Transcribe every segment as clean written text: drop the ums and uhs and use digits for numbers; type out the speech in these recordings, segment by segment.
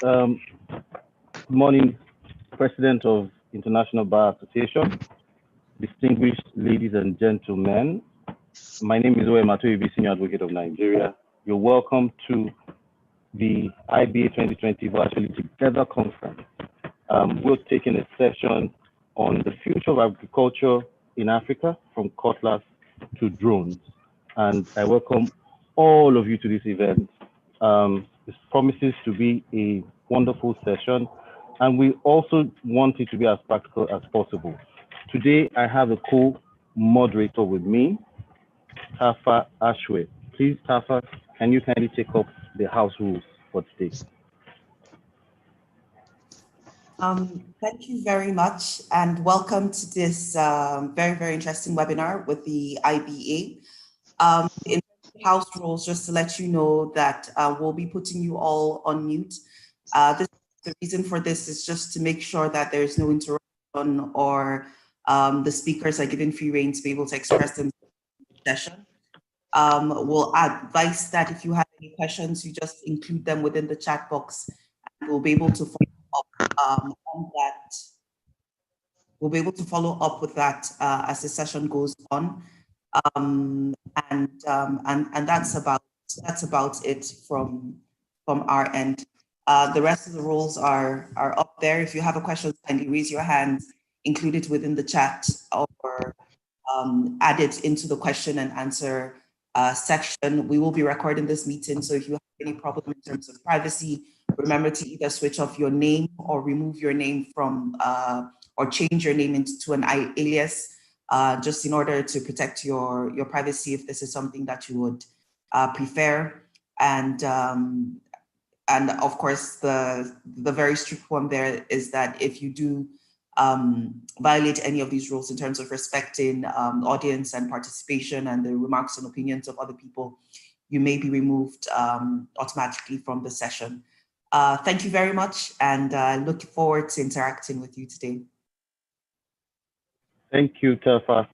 Good morning, President of International Bar Association, distinguished ladies and gentlemen. My name is Owe Matoibi, Senior Advocate of Nigeria. You're welcome to the IBA 2020 Virtually Together Conference. We're taking a session on the future of agriculture in Africa, from Cutlass to drones. And I welcome all of you to this event. This promises to be a wonderful session, and we also want it to be as practical as possible. Today, I have a co-moderator with me, Tafa Ashwe. Please, Tafa, can you kindly take up the house rules for today? Thank you very much, and welcome to this very, very interesting webinar with the IBA. In house rules, just to let you know that we'll be putting you all on mute. The reason for this is just to make sure that there's no interruption or the speakers are given free rein to be able to express themselves in the session. We'll advise that if you have any questions, you just include them within the chat box, and we'll be able to follow up on that. We'll be able to follow up with that as the session goes on. And that's about it from our end. The rest of the rules are up there. If you have a question, kindly raise your hand, include it within the chat, or add it into the question and answer section. We will be recording this meeting, so if you have any problem in terms of privacy, remember to either switch off your name or remove your name from or change your name into an alias, just in order to protect your privacy if this is something that you would prefer. And of course, the very strict one there is that if you do violate any of these rules in terms of respecting audience and participation and the remarks and opinions of other people, you may be removed automatically from the session. Thank you very much, and I look forward to interacting with you today. Thank you, Tafa.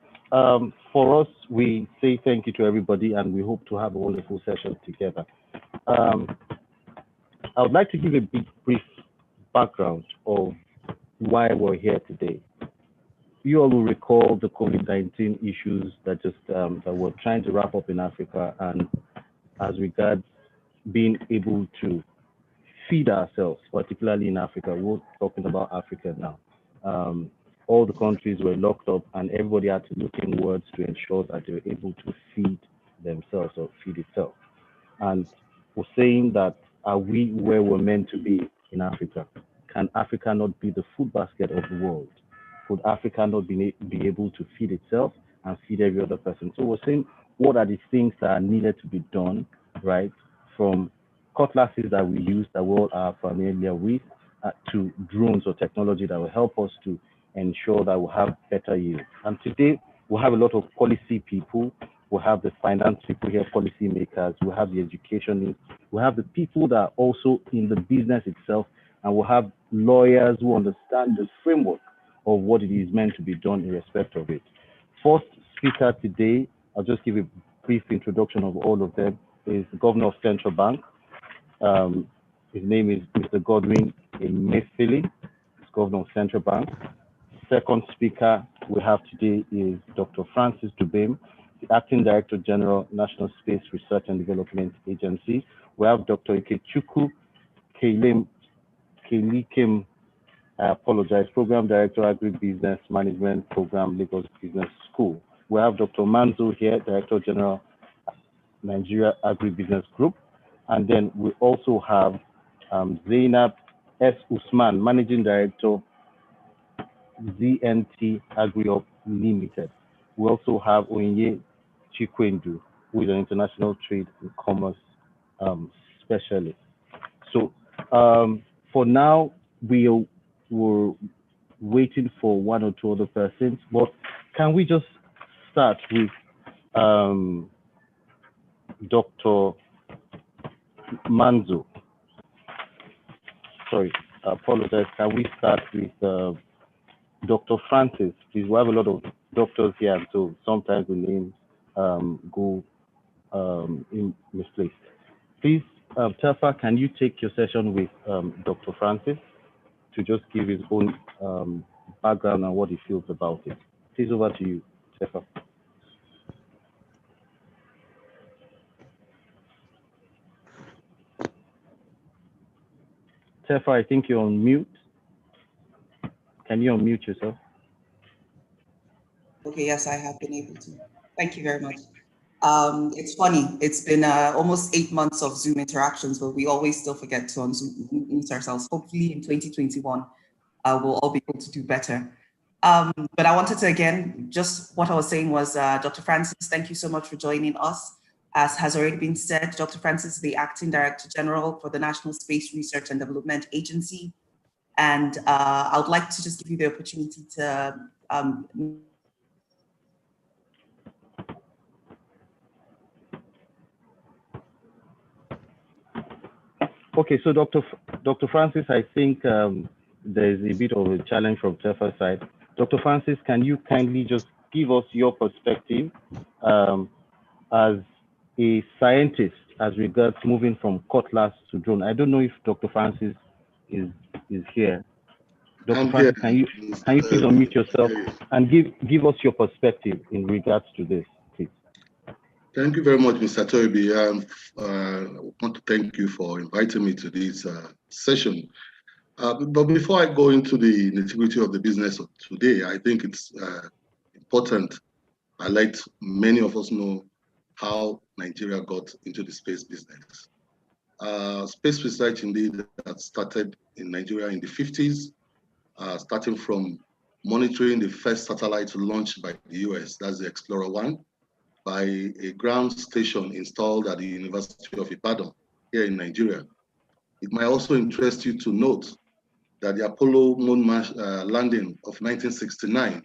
For us, we say thank you to everybody, and we hope to have a wonderful session together. I would like to give a brief background of why we're here today. You all will recall the COVID-19 issues that we're trying to wrap up in Africa, and as regards being able to feed ourselves, particularly in Africa. We're talking about Africa now. All the countries were locked up, and everybody had to look inwards to ensure that they were able to feed themselves or feed itself. And we're saying that, are we where we're meant to be in Africa? Can Africa not be the food basket of the world? Could Africa not be able to feed itself and feed every other person? So we're saying, what are the things that are needed to be done, right? From cutlasses that we use that we all are familiar with, to drones or technology that will help us to ensure that we'll have better yield. And today, we'll have a lot of policy people, we'll have the finance people here, policy makers, we'll have the education, we'll have the people that are also in the business itself, and we'll have lawyers who understand the framework of what it is meant to be done in respect of it. First speaker today, I'll just give a brief introduction of all of them, is the Governor of Central Bank. His name is Mr. Godwin Emefiele, Governor of Central Bank. Second speaker we have today is Dr. Francis Dubem, the Acting Director General, National Space Research and Development Agency. We have Dr. Ikechukwu Kelikim, I apologize, Program Director, Agribusiness Management Program, Lagos Business School. We have Dr. Manzo here, Director General, Nigeria Agribusiness Group. And then we also have Zainab S. Usman, Managing Director, ZNT Agri-Op Limited. We also have Onye Chikwendu, who is an international trade and commerce specialist. So for now, we're waiting for one or two other persons, but can we just start with Dr. Manzo? Sorry, I apologize. Can we start with Dr. Francis? Please, we have a lot of doctors here, so sometimes the names go misplaced. Please, Telfa, can you take your session with Dr. Francis to just give his own background and what he feels about it? Please, over to you, Telfa. Telfa, I think you're on mute. Can you unmute yourself? Okay, yes, I have been able to. Thank you very much. It's funny. It's been almost 8 months of Zoom interactions, but we always still forget to unmute ourselves. Hopefully in 2021, we'll all be able to do better. But I wanted to, again, just what I was saying was, Dr. Francis, thank you so much for joining us. As has already been said, Dr. Francis is the Acting Director General for the National Space Research and Development Agency. And I would like to just give you the opportunity to Okay, so Dr. Francis, I think there's a bit of a challenge from Telfa's side. Dr. Francis, can you kindly just give us your perspective as a scientist as regards moving from Cutlass to drone? I don't know if Dr. Francis is here. Dr. Francis, can you please unmute yourself and give us your perspective in regards to this, please? Thank you very much, Mr. Toby. I want to thank you for inviting me to this session. But before I go into the nitty-gritty of the business of today, I think it's important. I let many of us know how Nigeria got into the space business. Space research indeed that started in Nigeria in the 50s, starting from monitoring the first satellite launched by the US, that's the Explorer 1, by a ground station installed at the University of Ibadan here in Nigeria. It might also interest you to note that the Apollo moon landing of 1969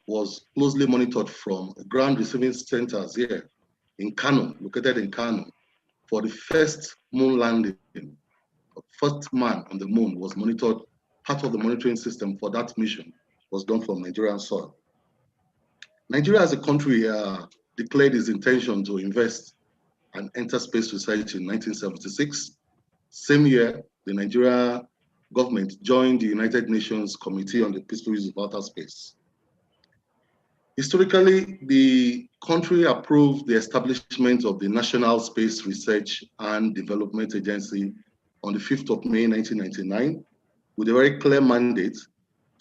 was closely monitored from ground receiving centers here in Kano, located in Kano. For the first moon landing, first man on the moon was monitored. Part of the monitoring system for that mission was done from Nigerian soil. Nigeria as a country declared its intention to invest and enter space research in 1976. Same year, the Nigeria government joined the United Nations Committee on the Peaceful Use of Outer Space. Historically, the country approved the establishment of the National Space Research and Development Agency on the 5th of May, 1999, with a very clear mandate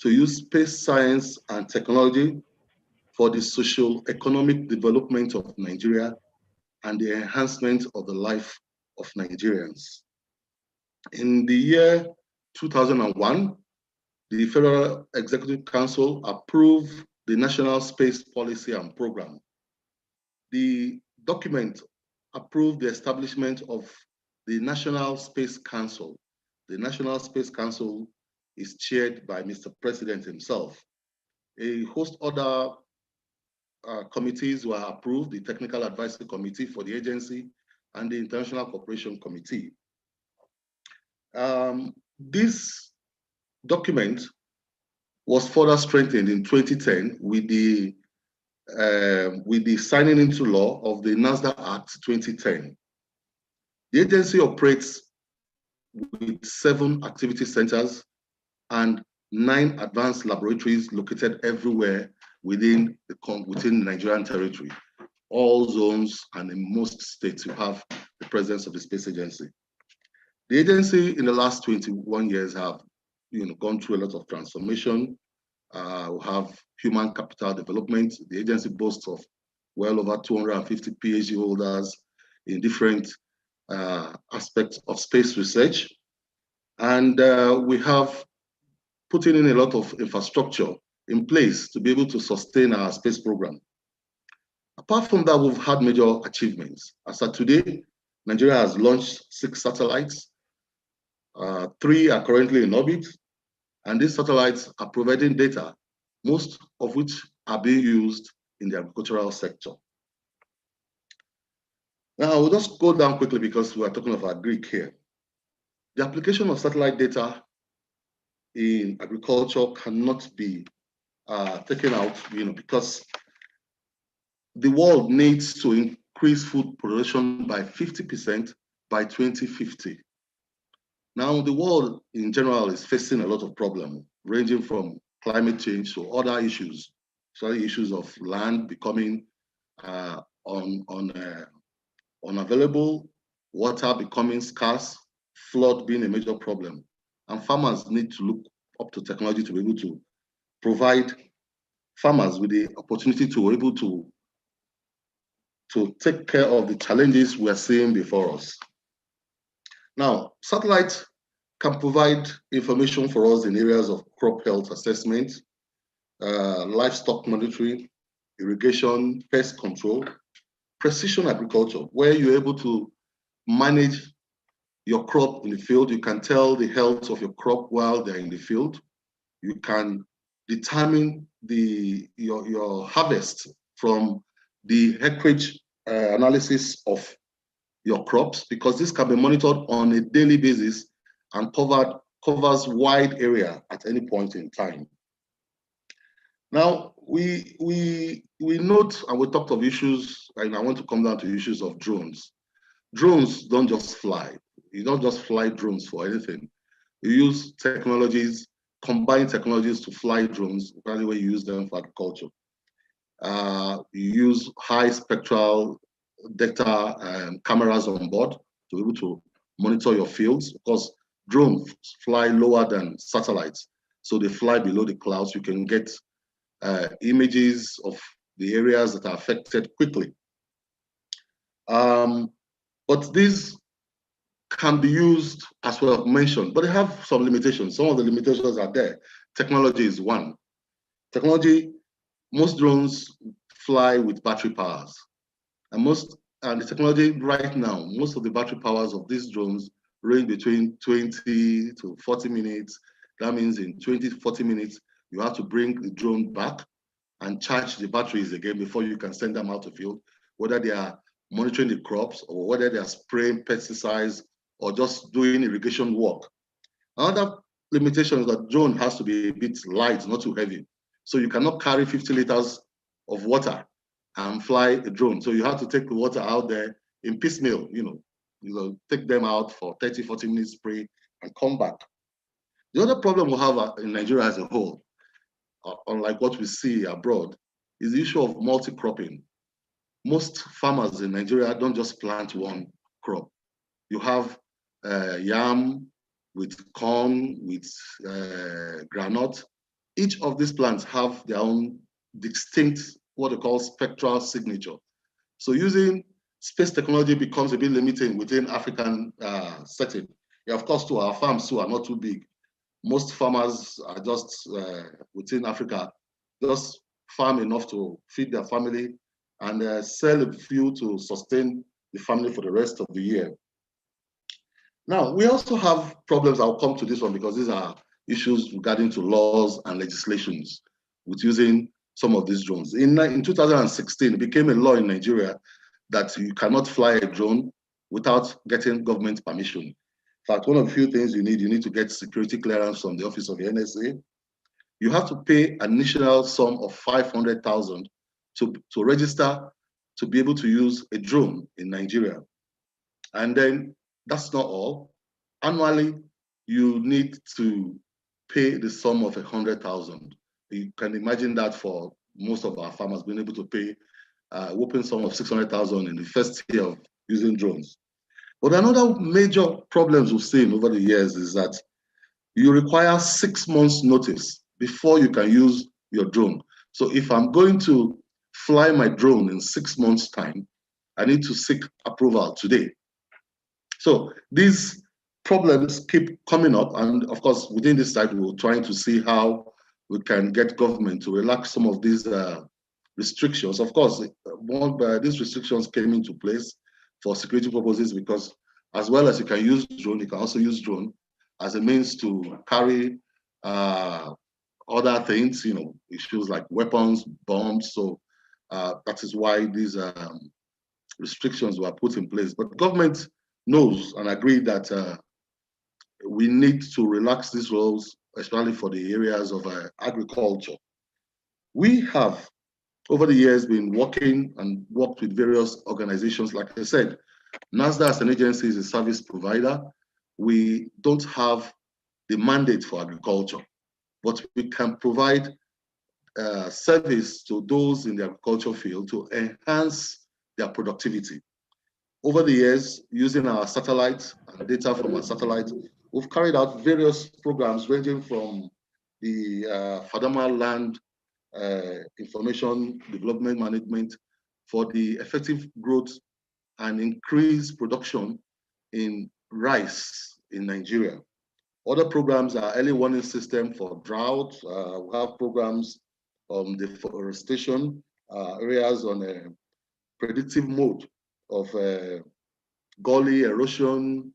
to use space science and technology for the socio-economic development of Nigeria and the enhancement of the life of Nigerians. In the year 2001, the Federal Executive Council approved the National Space Policy and Program. The document approved the establishment of the National Space Council. The National Space Council is chaired by Mr. President himself. A host other committees were approved, the Technical Advisory Committee for the agency and the International Cooperation Committee. This document was further strengthened in 2010 with the signing into law of the NASDAQ Act 2010. The agency operates with 7 activity centers and 9 advanced laboratories located everywhere within the Nigerian territory. All zones and in most states you have the presence of the space agency. The agency in the last 21 years have gone through a lot of transformation. We have human capital development. The agency boasts of well over 250 PhD holders in different aspects of space research. And we have put in a lot of infrastructure in place to be able to sustain our space program. Apart from that, we've had major achievements. As of today, Nigeria has launched 6 satellites. 3 are currently in orbit, and these satellites are providing data, most of which are being used in the agricultural sector. Now, we'll just go down quickly because we are talking about Greek here. The application of satellite data in agriculture cannot be taken out, because the world needs to increase food production by 50% by 2050. Now, the world in general is facing a lot of problems, ranging from climate change to other issues, issues of land becoming unavailable, water becoming scarce, flood being a major problem. And farmers need to look up to technology to be able to provide farmers with the opportunity to be able to take care of the challenges we're seeing before us. Now, satellite can provide information for us in areas of crop health assessment, livestock monitoring, irrigation, pest control, precision agriculture, where you're able to manage your crop in the field. You can tell the health of your crop while they're in the field. You can determine your harvest from the acreage analysis of your crops, because this can be monitored on a daily basis and covers wide area at any point in time. Now, we note and we talked of issues, and I want to come down to issues of drones. Drones don't just fly. You don't just fly drones for anything. You use technologies, combine technologies to fly drones, by the way you use them for agriculture. You use high spectral data and cameras on board to be able to monitor your fields, because drones fly lower than satellites. So they fly below the clouds. You can get images of the areas that are affected quickly. But these can be used, as well mentioned, but they have some limitations. Some of the limitations are there. Technology is one. Technology, most drones fly with battery powers. And the technology right now, most of the battery powers of these drones range between 20 to 40 minutes. That means in 20 to 40 minutes, you have to bring the drone back and charge the batteries again before you can send them out to the field, whether they are monitoring the crops or whether they are spraying pesticides or just doing irrigation work. Another limitation is that drone has to be a bit light, not too heavy. So you cannot carry 50 liters of water and fly a drone. So you have to take the water out there in piecemeal, take them out for 30, 40 minutes spray and come back. The other problem we have in Nigeria as a whole, unlike what we see abroad, is the issue of multi-cropping. Most farmers in Nigeria don't just plant one crop. You have yam with corn, with granite. Each of these plants have their own distinct, what they call spectral signature. So using space technology becomes a bit limiting within African setting. Yeah, of course, too, our farms too are not too big. Most farmers are just within Africa, just farm enough to feed their family and sell a few to sustain the family for the rest of the year. Now, we also have problems. I'll come to this one because these are issues regarding to laws and legislations with using some of these drones. In 2016, it became a law in Nigeria that you cannot fly a drone without getting government permission. In fact, one of the few things you need to get security clearance from the office of the NSA. You have to pay an initial sum of 500,000 to register to be able to use a drone in Nigeria. And then that's not all. Annually, you need to pay the sum of 100,000. You can imagine that for most of our farmers being able to pay a whopping sum of 600,000 in the first year of using drones. But another major problems we've seen over the years is that you require 6 months notice before you can use your drone. So if I'm going to fly my drone in 6 months' time, I need to seek approval today. So these problems keep coming up, and of course, within this side, we're trying to see how we can get government to relax some of these restrictions. Of course, these restrictions came into place for security purposes because, as well as you can use drone, you can also use drone as a means to carry other things, issues like weapons, bombs. So that is why these restrictions were put in place. But government knows and agreed that we need to relax these rules, especially for the areas of agriculture. We have, over the years, been working and worked with various organizations. Like I said, NASDA as an agency is a service provider. We don't have the mandate for agriculture, but we can provide service to those in the agriculture field to enhance their productivity. Over the years, using our satellite and data from our satellite, we've carried out various programs ranging from the Fadama Land Information Development Management for the effective growth and increased production in rice in Nigeria. Other programs are early warning system for drought. We have programs on deforestation, areas on a predictive mode of gully erosion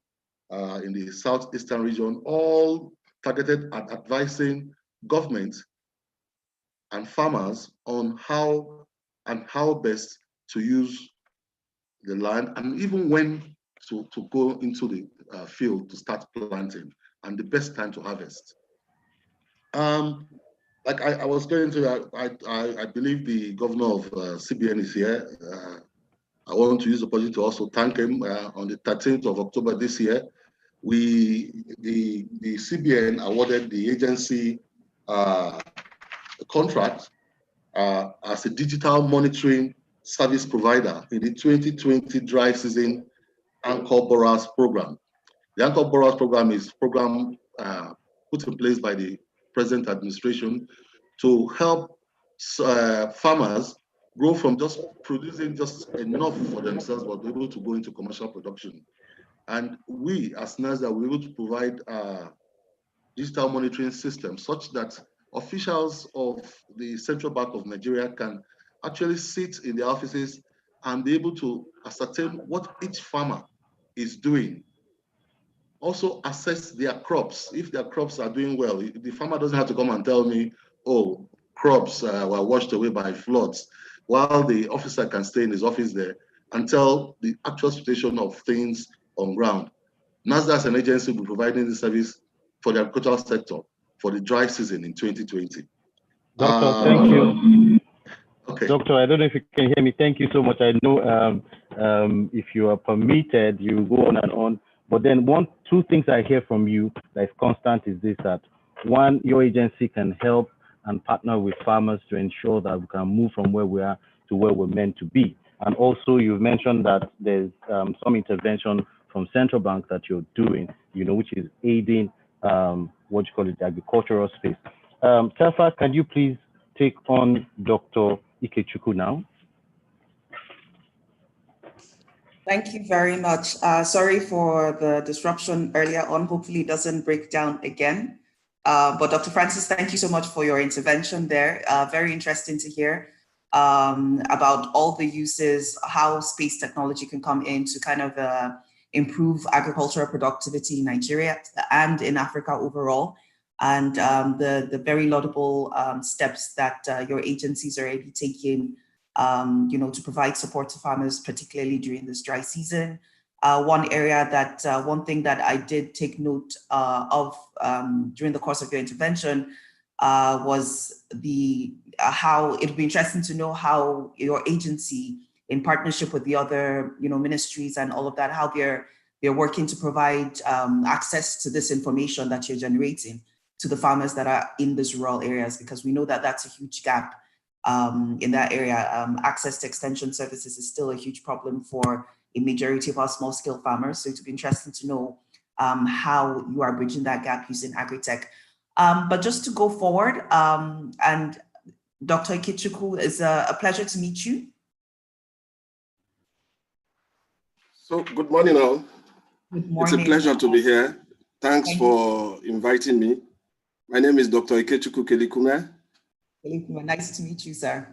in the southeastern region, all targeted at advising government and farmers on how best to use the land and even when to go into the field to start planting and the best time to harvest. Like I was going to, I believe the governor of CBN is here. I want to use the opportunity to also thank him. On the 13th of October this year, the CBN awarded the agency a contract as a digital monitoring service provider in the 2020 dry season Anchor Borers program. The Anchor Borers program is a program put in place by the present administration to help farmers grow from just producing just enough for themselves, but be able to go into commercial production. And we, as NASDA, we're able to provide digital monitoring system such that officials of the Central Bank of Nigeria can actually sit in the offices and be able to ascertain what each farmer is doing. Also assess their crops. If their crops are doing well, the farmer doesn't have to come and tell me, oh, crops were washed away by floods, while the officer can stay in his office there and tell the actual situation of things on ground. NASDA as an agency will be providing the service for the agricultural sector for the dry season in 2020. Doctor, thank you. Okay. Doctor, I don't know if you can hear me. Thank you so much. I know if you are permitted, you go on and on. But then two things I hear from you that is constant is this, that one, your agency can help and partner with farmers to ensure that we can move from where we are to where we're meant to be. And also you've mentioned that there's some intervention from central banks that you're doing, which is aiding what you call it, the agricultural space. Tafa, can you please take on Dr. Ikechukwu now? Thank you very much. Sorry for the disruption earlier on. Hopefully it doesn't break down again. But Dr. Francis, thank you so much for your intervention there. Very interesting to hear about all the uses, how space technology can come in to kind of improve agricultural productivity in Nigeria and in Africa overall. And the very laudable steps that your agencies are already taking to provide support to farmers, particularly during this dry season. One thing that I did take note of during the course of your intervention was how it would be interesting to know how your agency, in partnership with the other ministries and all of that, how they're working to provide access to this information that you're generating to the farmers that are in these rural areas, because we know that that's a huge gap. In that area, access to extension services is still a huge problem for a majority of our small-scale farmers. So it would be interesting to know how you are bridging that gap using agri-tech. But just to go forward, and Dr. Ikechukwu, it's a pleasure to meet you. So good morning all. Good morning. It's a pleasure to be here. Thanks for inviting me. My name is Dr. Ikechukwu Kelikume. Nice to meet you, sir.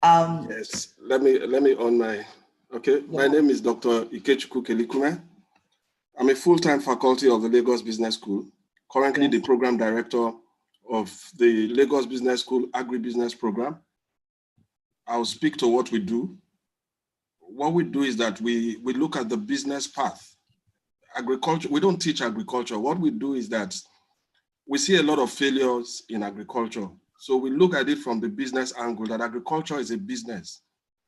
Yes, let me on my, okay. Yeah. My name is Dr. Ikechukwu Kelikume. I'm a full-time faculty of the Lagos Business School, currently the program director of the Lagos Business School Agribusiness Program. I'll speak to what we do. What we do is that we look at the business path. Agriculture, we don't teach agriculture. What we do is that we see a lot of failures in agriculture. So we look at it from the business angle, that agriculture is a business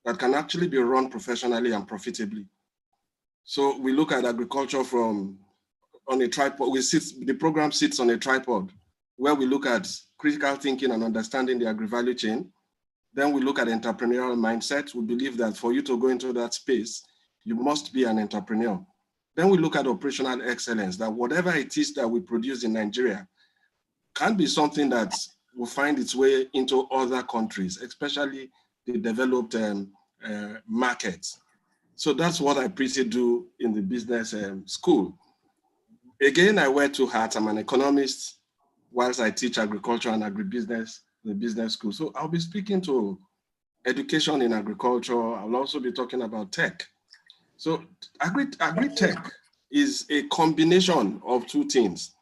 that can actually be run professionally and profitably. So we look at agriculture from on a tripod. The program sits on a tripod where we look at critical thinking and understanding the agri-value chain. Then we look at entrepreneurial mindset. We believe that for you to go into that space, you must be an entrepreneur. Then we look at operational excellence, that whatever it is that we produce in Nigeria can be something that will find its way into other countries, especially the developed markets. So that's what I pretty do in the business school. Again, I wear two hats. I'm an economist whilst I teach agriculture and agribusiness in the business school. So I'll be speaking to education in agriculture. I'll also be talking about tech. So agri-tech is a combination of two things,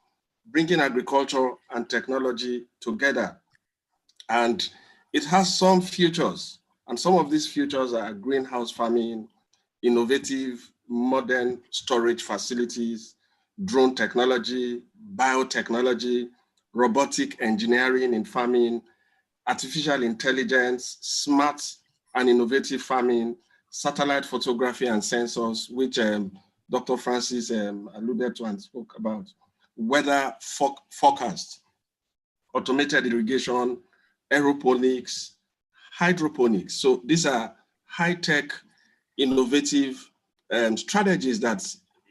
bringing agriculture and technology together. And it has some futures. And some of these futures are greenhouse farming, innovative, modern storage facilities, drone technology, biotechnology, robotic engineering in farming, artificial intelligence, smart and innovative farming, satellite photography and sensors, which Dr. Francis alluded to and spoke about, weather forecast, automated irrigation, aeroponics, hydroponics. So these are high-tech, innovative strategies that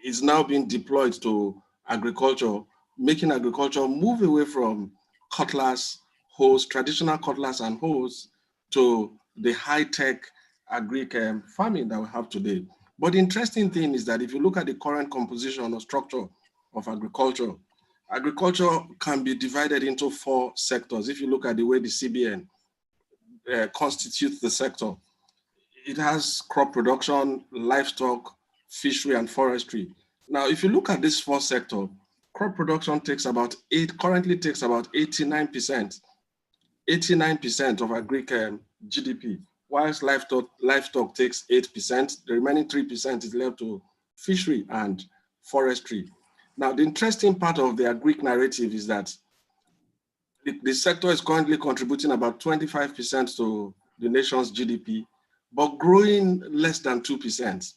is now being deployed to agriculture, making agriculture move away from cutlass, hoes, traditional cutlass and hoes, to the high-tech agri farming that we have today. But the interesting thing is that if you look at the current composition or structure of agriculture, agriculture can be divided into 4 sectors. If you look at the way the CBN constitutes the sector, it has crop production, livestock, fishery, and forestry. Now, if you look at this 4 sector, crop production currently takes about 89% of agri GDP, whilst livestock takes 8%, the remaining 3% is left to fishery and forestry. Now, the interesting part of the agri narrative is that the sector is currently contributing about 25% to the nation's GDP, but growing less than 2%.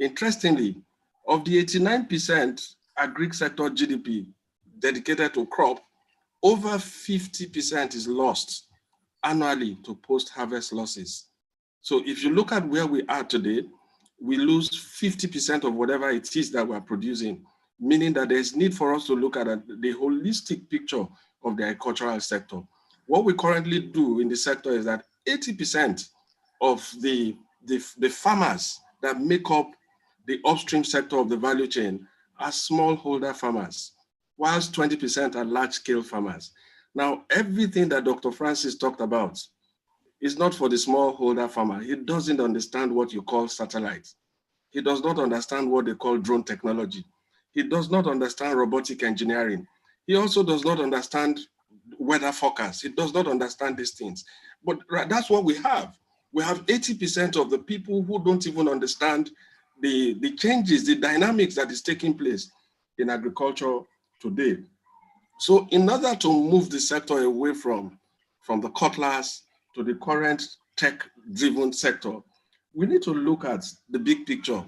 Interestingly, of the 89% agri sector GDP dedicated to crop, over 50% is lost annually to post-harvest losses. So if you look at where we are today, we lose 50% of whatever it is that we're producing, meaning that there's need for us to look at the holistic picture of the agricultural sector. What we currently do in the sector is that 80% of the farmers that make up the upstream sector of the value chain are smallholder farmers, whilst 20% are large-scale farmers. Now, everything that Dr. Francis talked about is not for the smallholder farmer. He doesn't understand what you call satellite. He does not understand what they call drone technology. He does not understand robotic engineering. He also does not understand weather forecast. He does not understand these things. But that's what we have. We have 80% of the people who don't even understand the changes, the dynamics that is taking place in agriculture today. So in order to move the sector away from the cutlass to the current tech-driven sector, we need to look at the big picture.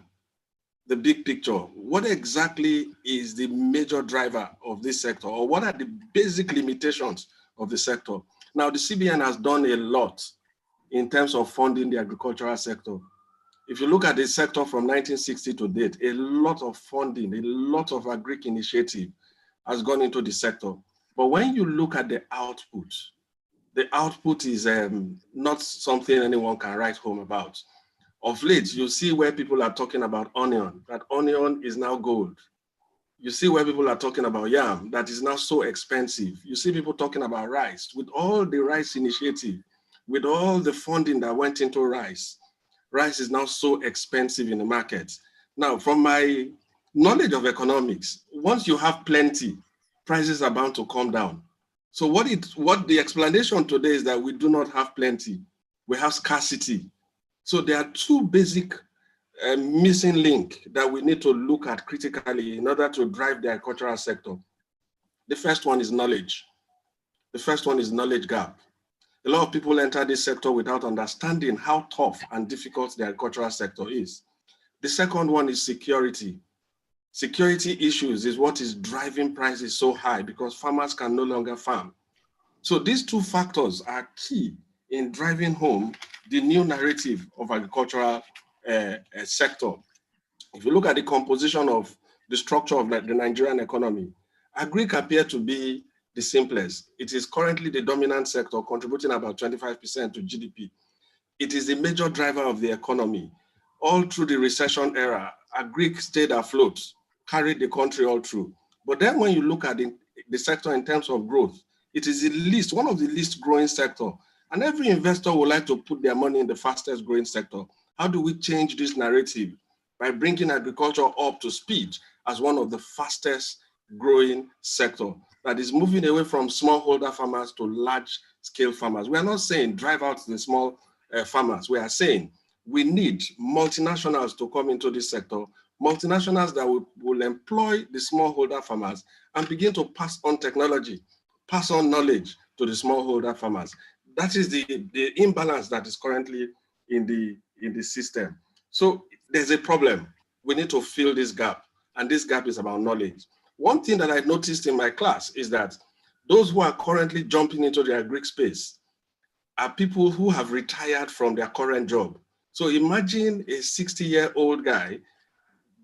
The big picture. What exactly is the major driver of this sector, or what are the basic limitations of the sector? Now, the CBN has done a lot in terms of funding the agricultural sector. If you look at the sector from 1960 to date, a lot of funding, a lot of agri initiative has gone into the sector. But when you look at the output is not something anyone can write home about. Of late, you see where people are talking about onion, that onion is now gold. You see where people are talking about yam, that is now so expensive. You see people talking about rice. With all the rice initiative, with all the funding that went into rice, rice is now so expensive in the market. Now, from my knowledge of economics, once you have plenty, prices are bound to come down. So what the explanation today is that we do not have plenty, we have scarcity. So there are 2 basic missing links that we need to look at critically in order to drive the agricultural sector. The first one is knowledge. The first one is knowledge gap. A lot of people enter this sector without understanding how tough and difficult the agricultural sector is. The second one is security. Security issues is what is driving prices so high because farmers can no longer farm. So these two factors are key in driving home the new narrative of agricultural sector. If you look at the composition of the structure of the Nigerian economy, agric appear to be the simplest. It is currently the dominant sector, contributing about 25% to GDP. It is the major driver of the economy. All through the recession era, agric stayed afloat, carried the country all through. But then when you look at the sector in terms of growth, it is one of the least growing sector. And every investor would like to put their money in the fastest growing sector. How do we change this narrative? By bringing agriculture up to speed as one of the fastest growing sector that is moving away from smallholder farmers to large scale farmers. We are not saying drive out the small farmers. We are saying we need multinationals to come into this sector, multinationals that will employ the smallholder farmers and begin to pass on technology, pass on knowledge to the smallholder farmers. That is the imbalance that is currently in the system. So there's a problem. We need to fill this gap, and this gap is about knowledge. One thing that I noticed in my class is that those who are currently jumping into the agric space are people who have retired from their current job. So imagine a 60-year-old guy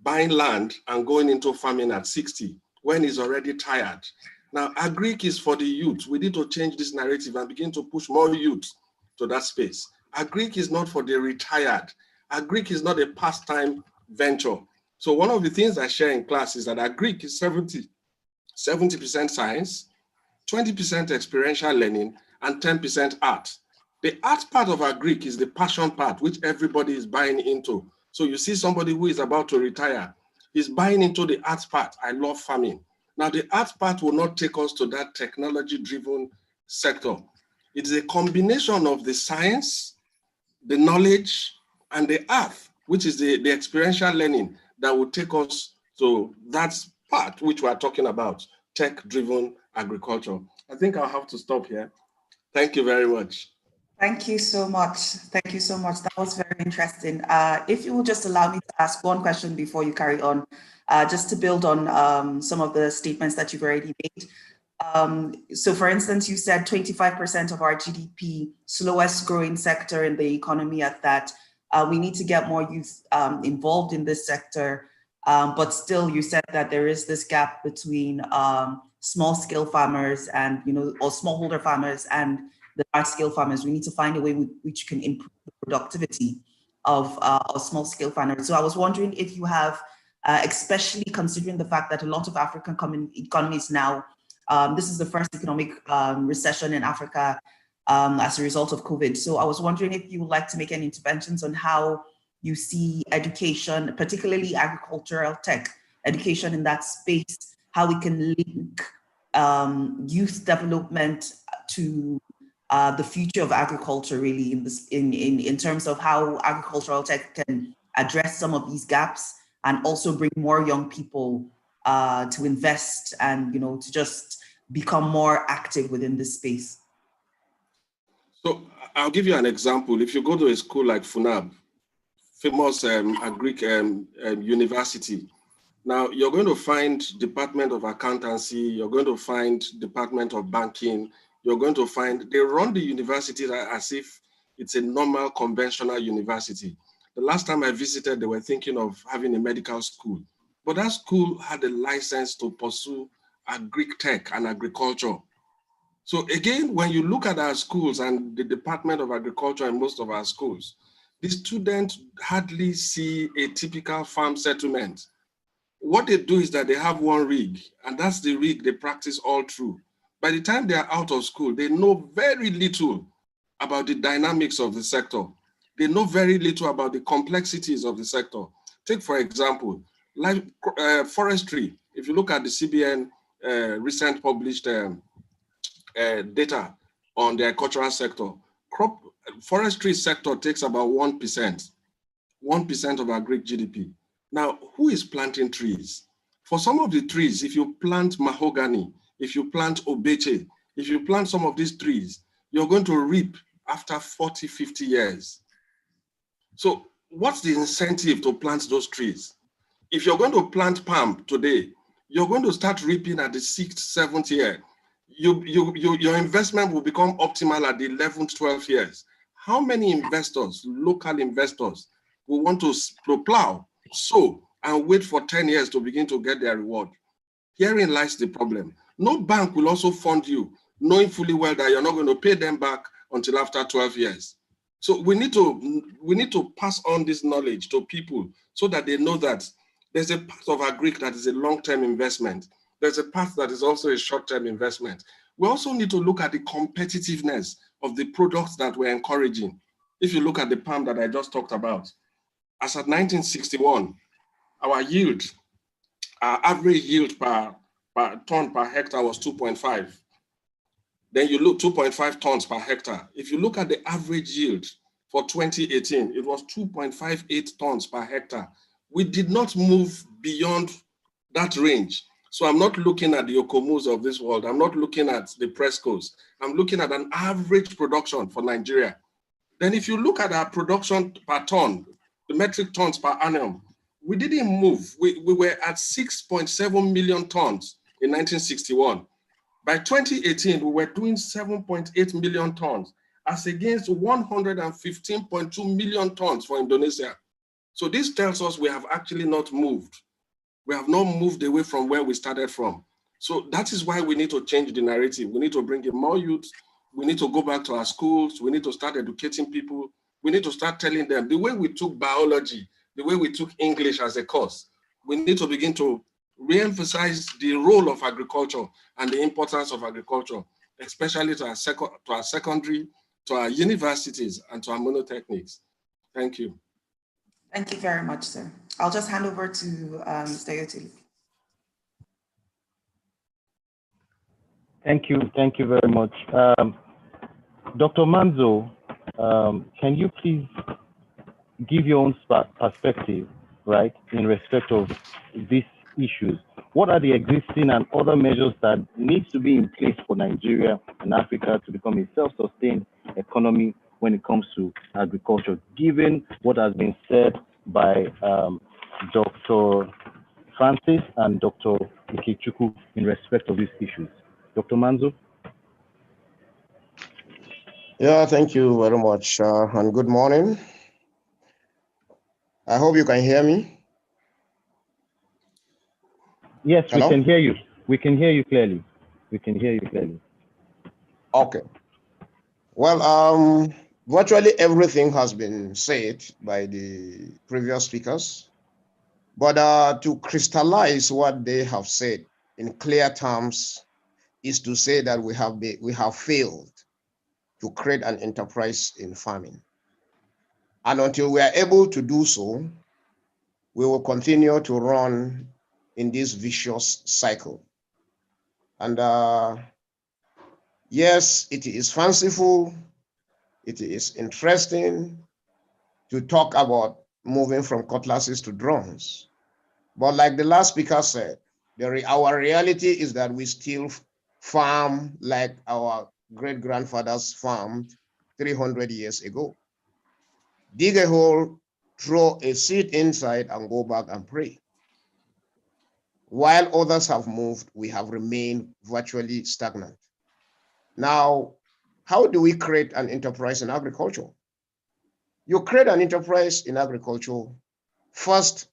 buying land and going into farming at 60 when he's already tired. Now, agric is for the youth. We need to change this narrative and begin to push more youth to that space. Agric is not for the retired. Agric is not a pastime venture. So one of the things I share in class is that agric is 70% science, 20% experiential learning, and 10% art. The art part of agric is the passion part, which everybody is buying into. So you see somebody who is about to retire, he's buying into the art part. I love farming. Now, the art part will not take us to that technology-driven sector. It is a combination of the science, the knowledge, and the art, which is the experiential learning that will take us to that part which we are talking about, tech-driven agriculture. I think I'll have to stop here. Thank you very much. Thank you so much. Thank you so much. That was very interesting. If you will just allow me to ask one question before you carry on, just to build on some of the statements that you've already made. So for instance, you said 25% of our GDP, slowest growing sector in the economy at that. We need to get more youth involved in this sector. But still, you said that there is this gap between small scale farmers and, or smallholder farmers and the large scale farmers. We need to find a way which can improve the productivity of small scale farmers. So I was wondering if you have, especially considering the fact that a lot of African economies now, this is the first economic recession in Africa as a result of COVID. So I was wondering if you would like to make any interventions on how you see education, particularly agricultural tech, education in that space, how we can link youth development to the future of agriculture, really, in terms of how agricultural tech can address some of these gaps and also bring more young people to invest and to just become more active within this space. So I'll give you an example. If you go to a school like FUNAB, famous agric university, now you're going to find Department of Accountancy, you're going to find Department of Banking, you're going to find, they run the university as if it's a normal conventional university. The last time I visited, they were thinking of having a medical school, but that school had a license to pursue agric tech and agriculture. So again, when you look at our schools and the Department of Agriculture in most of our schools, the students hardly see a typical farm settlement. What they do is that they have one rig, and that's the rig they practice all through. By the time they are out of school, they know very little about the dynamics of the sector. They know very little about the complexities of the sector. Take, for example, like forestry. If you look at the CBN recent published data on the agricultural sector, forestry sector takes about 1% of agric GDP. Now, who is planting trees? For some of the trees, if you plant mahogany, if you plant obeche, if you plant some of these trees, you're going to reap after 40, 50 years. So what's the incentive to plant those trees? If you're going to plant palm today, you're going to start reaping at the 6th, 7th year. Your investment will become optimal at the 11th, 12th years. How many investors, local investors, will want to plow, sow, and wait for 10 years to begin to get their reward? Herein lies the problem. No bank will also fund you, knowing fully well that you're not going to pay them back until after 12 years. So we need to pass on this knowledge to people so that they know that there's a part of agric that is a long-term investment. There's a part that is also a short-term investment. We also need to look at the competitiveness of the products that we're encouraging. If you look at the palm that I just talked about, as at 1961, our yield, our average yield per ton per hectare was 2.5. Then you look 2.5 tons per hectare. If you look at the average yield for 2018, it was 2.58 tons per hectare. We did not move beyond that range. So I'm not looking at the Okomus of this world. I'm not looking at the Prescos. I'm looking at an average production for Nigeria. Then if you look at our production per ton, the metric tons per annum, we didn't move. We were at 6.7 million tons in 1961. By 2018, we were doing 7.8 million tons as against 115.2 million tons for Indonesia. So this tells us we have actually not moved. We have not moved away from where we started from. So that is why we need to change the narrative. We need to bring in more youth. We need to go back to our schools. We need to start educating people. We need to start telling them the way we took biology, the way we took English as a course. We need to begin to re-emphasize the role of agriculture and the importance of agriculture, especially to our secondary, to our universities, and to our monotechnics. Thank you. Thank you very much, sir. I'll just hand over to Mr. Yotili. Thank you very much. Dr. Manzo, can you please give your own perspective, right, in respect of these issues? What are the existing and other measures that need to be in place for Nigeria and Africa to become a self-sustained economy when it comes to agriculture, given what has been said by Dr. Francis and Dr. Ikechukwu in respect of these issues? Dr. Manzo? Yeah, thank you very much, and good morning. I hope you can hear me. Yes, Hello? we can hear you. We can hear you clearly. We can hear you clearly. Okay. Well, virtually everything has been said by the previous speakers, but to crystallize what they have said in clear terms is to say that we have failed to create an enterprise in farming. And until we are able to do so, we will continue to run in this vicious cycle. And yes, it is fanciful, it is interesting to talk about moving from cutlasses to drones. But like the last speaker said, our reality is that we still farm like our great-grandfathers farmed 300 years ago. Dig a hole, throw a seed inside, and go back and pray. While others have moved, we have remained virtually stagnant. Now, how do we create an enterprise in agriculture? You create an enterprise in agriculture first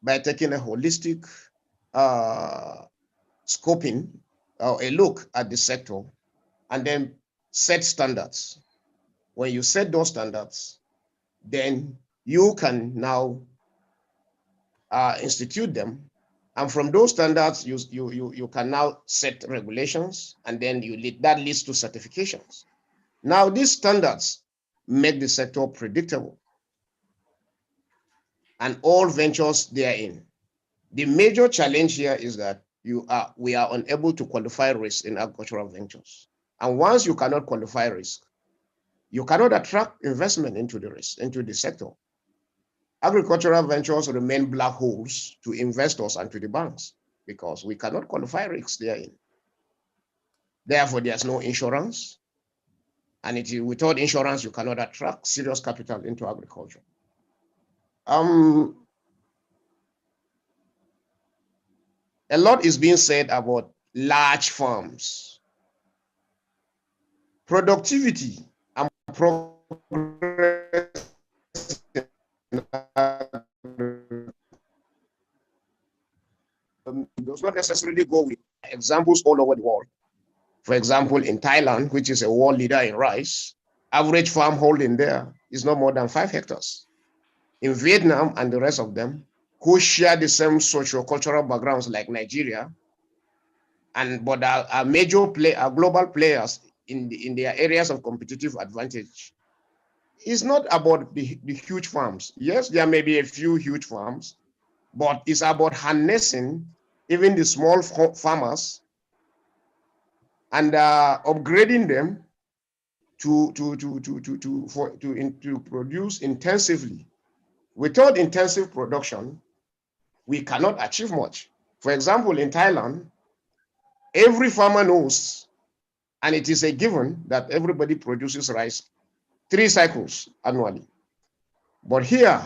by taking a holistic scoping or a look at the sector and then set standards. When you set those standards, then you can now institute them. And from those standards, you can now set regulations, and then that leads to certifications. Now, these standards make the sector predictable and all ventures therein. The major challenge here is that we are unable to quantify risk in agricultural ventures. And once you cannot quantify risk, you cannot attract investment into the sector. Agricultural ventures remain black holes to investors and to the banks because we cannot quantify risks therein. Therefore, there's no insurance. And without insurance, you cannot attract serious capital into agriculture. A lot is being said about large farms. Productivity and progress does not necessarily go with examples all over the world. For example, in Thailand, which is a world leader in rice, average farm holding there is no more than 5 hectares. In Vietnam and the rest of them, who share the same socio-cultural backgrounds like Nigeria, but are global players in their areas of competitive advantage. It's not about the huge farms. Yes, there may be a few huge farms, but it's about harnessing even the small farmers and upgrading them to produce intensively. Without intensive production, we cannot achieve much. For example, in Thailand, every farmer knows, and it is a given, that everybody produces rice 3 cycles annually. But here,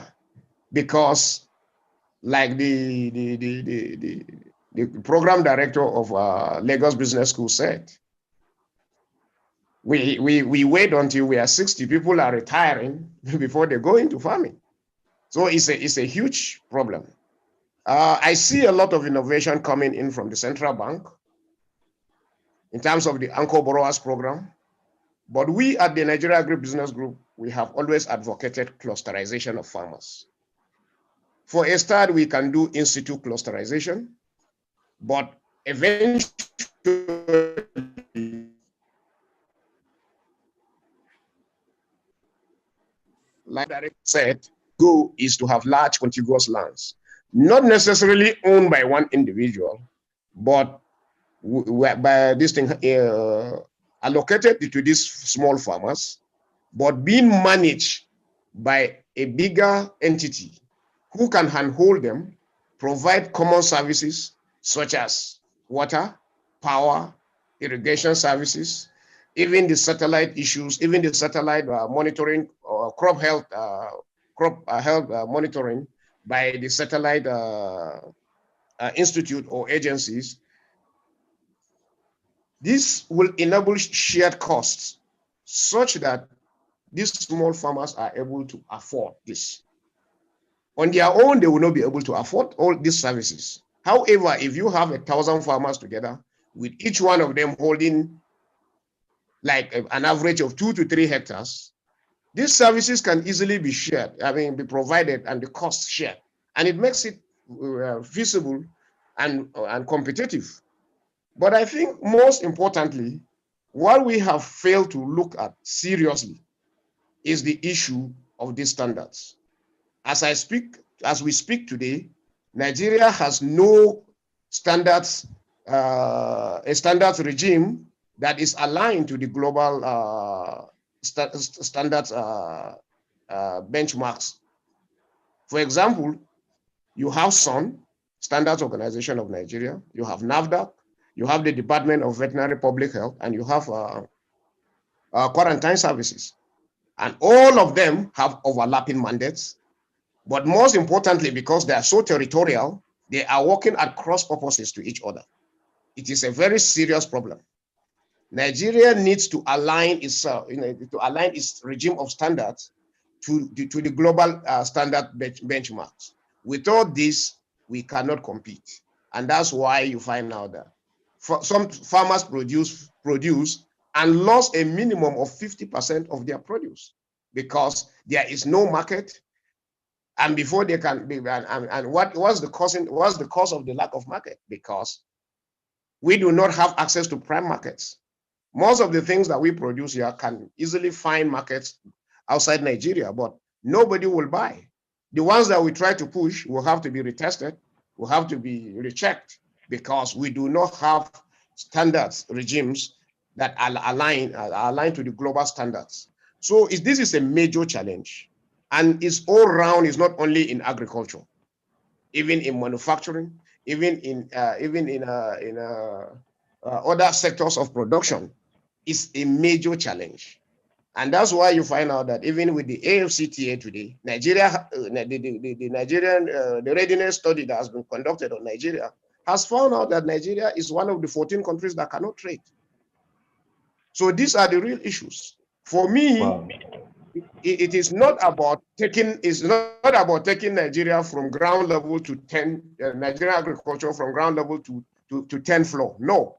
because like the program director of Lagos Business School said, we wait until we are 60, people are retiring before they go into farming. So it's a huge problem. I see a lot of innovation coming in from the central bank in terms of the Anchor Borrowers Program. But we at the Nigeria Agribusiness Group, we have always advocated clusterization of farmers. For a start, we can do in-situ clusterization, but eventually, like Derek said, goal is to have large contiguous lands, not necessarily owned by one individual, but by this thing allocated to these small farmers, but being managed by a bigger entity who can handhold them, provide common services such as water, power, irrigation services, even the satellite issues, even the satellite monitoring, crop health monitoring by the satellite institute or agencies. This will enable shared costs such that these small farmers are able to afford this. On their own, they will not be able to afford all these services. However, if you have 1,000 farmers together, with each one of them holding like an average of 2 to 3 hectares, these services can easily be shared, be provided, and the costs shared. And it makes it feasible and competitive. But I think most importantly, what we have failed to look at seriously is the issue of these standards. As we speak today, Nigeria has no standards, a standards regime that is aligned to the global standards benchmarks. For example, you have SON, Standards Organization of Nigeria, you have NAFDAC, you have the Department of Veterinary Public Health, and you have quarantine services. And all of them have overlapping mandates. But most importantly, because they are so territorial, they are working at cross purposes to each other. It is a very serious problem. Nigeria needs to align its regime of standards to the global standard benchmarks. Without this, we cannot compete. And that's why you find out that some farmers produce and lost a minimum of 50% of their produce because there is no market. And before they can be, and what's the cause of the lack of market? Because we do not have access to prime markets. Most of the things that we produce here can easily find markets outside Nigeria, but nobody will buy. The ones that we try to push will have to be retested, will have to be rechecked, because we do not have standards regimes that are aligned to the global standards. So this is a major challenge, and it's all round. It's not only in agriculture, even in manufacturing, even in other sectors of production. Is a major challenge. And that's why you find out that even with the AFCTA today, Nigeria, the Nigerian, the readiness study that has been conducted on Nigeria has found out that Nigeria is one of the 14 countries that cannot trade. So these are the real issues. For me, Wow. it is not about taking, Nigeria from ground level to 10, Nigerian agriculture from ground level to 10 floor. No,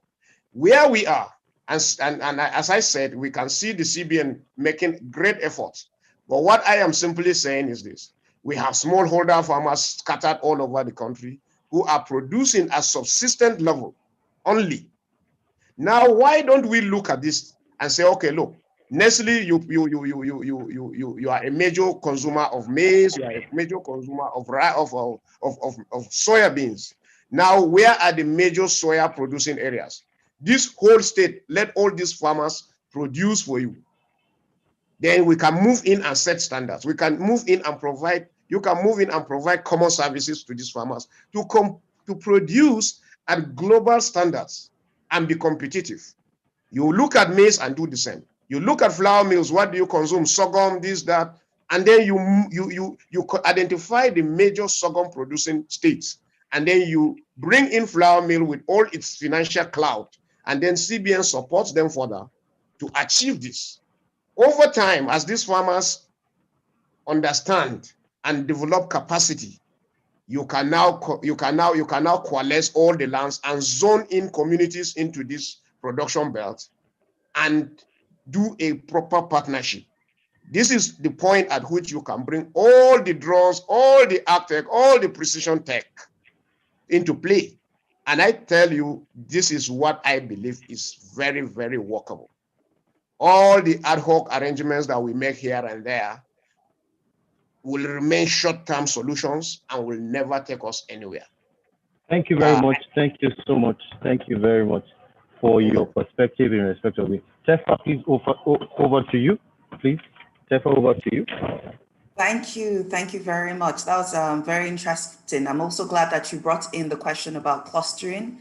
where we are, and as I said, we can see the CBN making great efforts. But what I am simply saying is this: we have smallholder farmers scattered all over the country who are producing at subsistent level only. Now, why don't we look at this and say, okay, look, Nestle, you are a major consumer of maize, you are a major consumer of soya beans. Now, where are the major soya producing areas? This whole state, let all these farmers produce for you. Then we can move in and set standards. We can move in and provide, you can move in and provide common services to these farmers to produce at global standards and be competitive. You look at maize and do the same. You look at flour mills, what do you consume? Sorghum, this, that, and then you identify the major sorghum producing states, and then you bring in flour mill with all its financial clout, and then CBN supports them further to achieve this. Over time, as these farmers understand and develop capacity, you can now coalesce all the lands and zone in communities into this production belt and do a proper partnership. This is the point at which you can bring all the drones, all the ag tech, all the precision tech into play. And I tell you, this is what I believe is very, very workable. All the ad hoc arrangements that we make here and there will remain short-term solutions and will never take us anywhere. Thank you very much. Thank you so much. Thank you very much for your perspective in respect of it. Tefa, please over to you. Please, Tefa, over to you. Thank you. Thank you very much. That was very interesting. I'm also glad that you brought in the question about clustering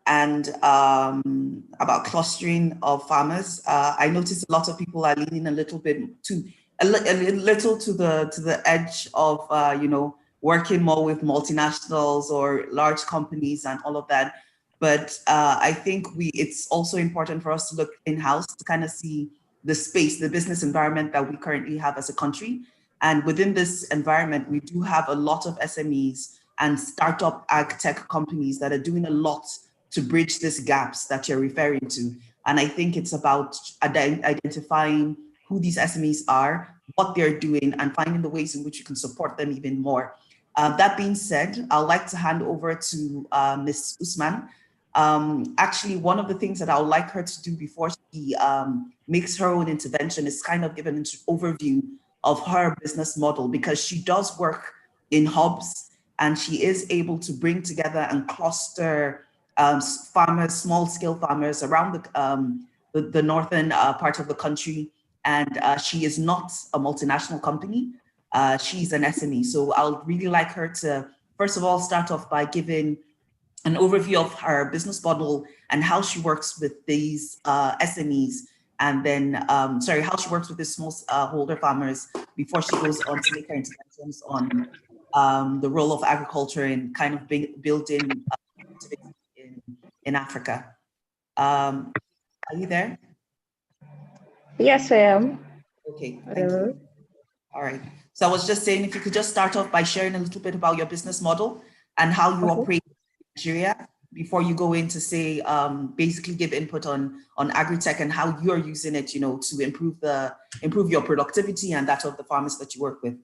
and about clustering of farmers. I noticed a lot of people are leaning a little bit to a little to the edge of working more with multinationals or large companies and all of that. But I think it's also important for us to look in-house to kind of see the space, the business environment that we currently have as a country. And within this environment, we do have a lot of SMEs and startup ag tech companies that are doing a lot to bridge these gaps that you're referring to. And I think it's about identifying who these SMEs are, what they're doing, and finding the ways in which you can support them even more. That being said, I'd like to hand over to Ms. Usman. Actually, one of the things that I would like her to do before she makes her own intervention is kind of give an overview of her business model, because she does work in hubs and she is able to bring together and cluster farmers, small-scale farmers around the northern part of the country. And she is not a multinational company. She's an SME. So I'll really like her to, first of all, start off by giving an overview of her business model and how she works with these SMEs, and then, how she works with the small holder farmers before she goes on to make her interventions on the role of agriculture in kind of building in Africa. Are you there? Yes, I am. Okay, thank you. All right. So I was just saying, if you could just start off by sharing a little bit about your business model and how you operate in Nigeria before you go into say, basically give input on agri-tech and how you're using it, to improve your productivity and that of the farmers that you work with.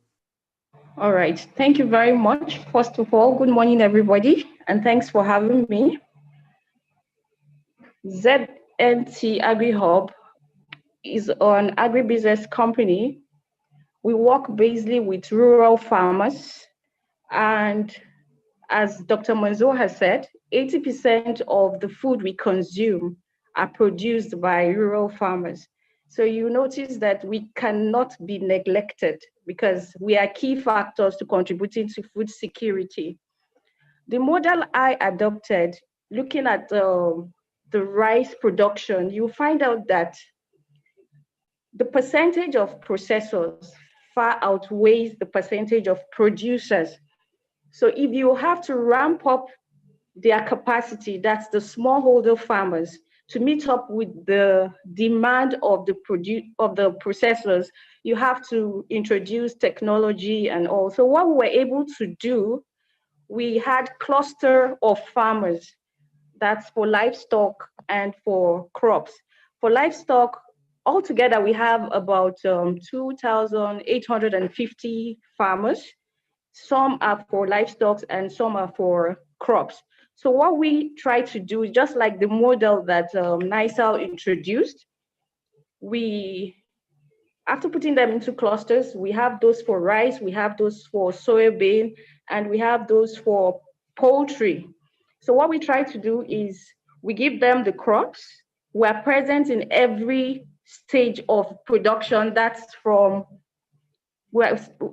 All right. Thank you very much. First of all, good morning, everybody, and thanks for having me. ZNT Agri Hub is an agribusiness company. We work basically with rural farmers, and as Dr. Manzo has said, 80% of the food we consume are produced by rural farmers. So you notice that we cannot be neglected because we are key factors to contributing to food security. The model I adopted, looking at the rice production, you find out that the percentage of processors far outweighs the percentage of producers. So if you have to ramp up their capacity, that's the smallholder farmers, to meet up with the demand of the processors, you have to introduce technology and all. So what we were able to do, we had cluster of farmers. That's for livestock and for crops. For livestock, altogether we have about 2,850 farmers. Some are for livestock and some are for crops. So what we try to do is just like the model that NISAL introduced, after putting them into clusters, we have those for rice, we have those for soybean, and we have those for poultry. So what we try to do is we give them the crops. We're present in every stage of production.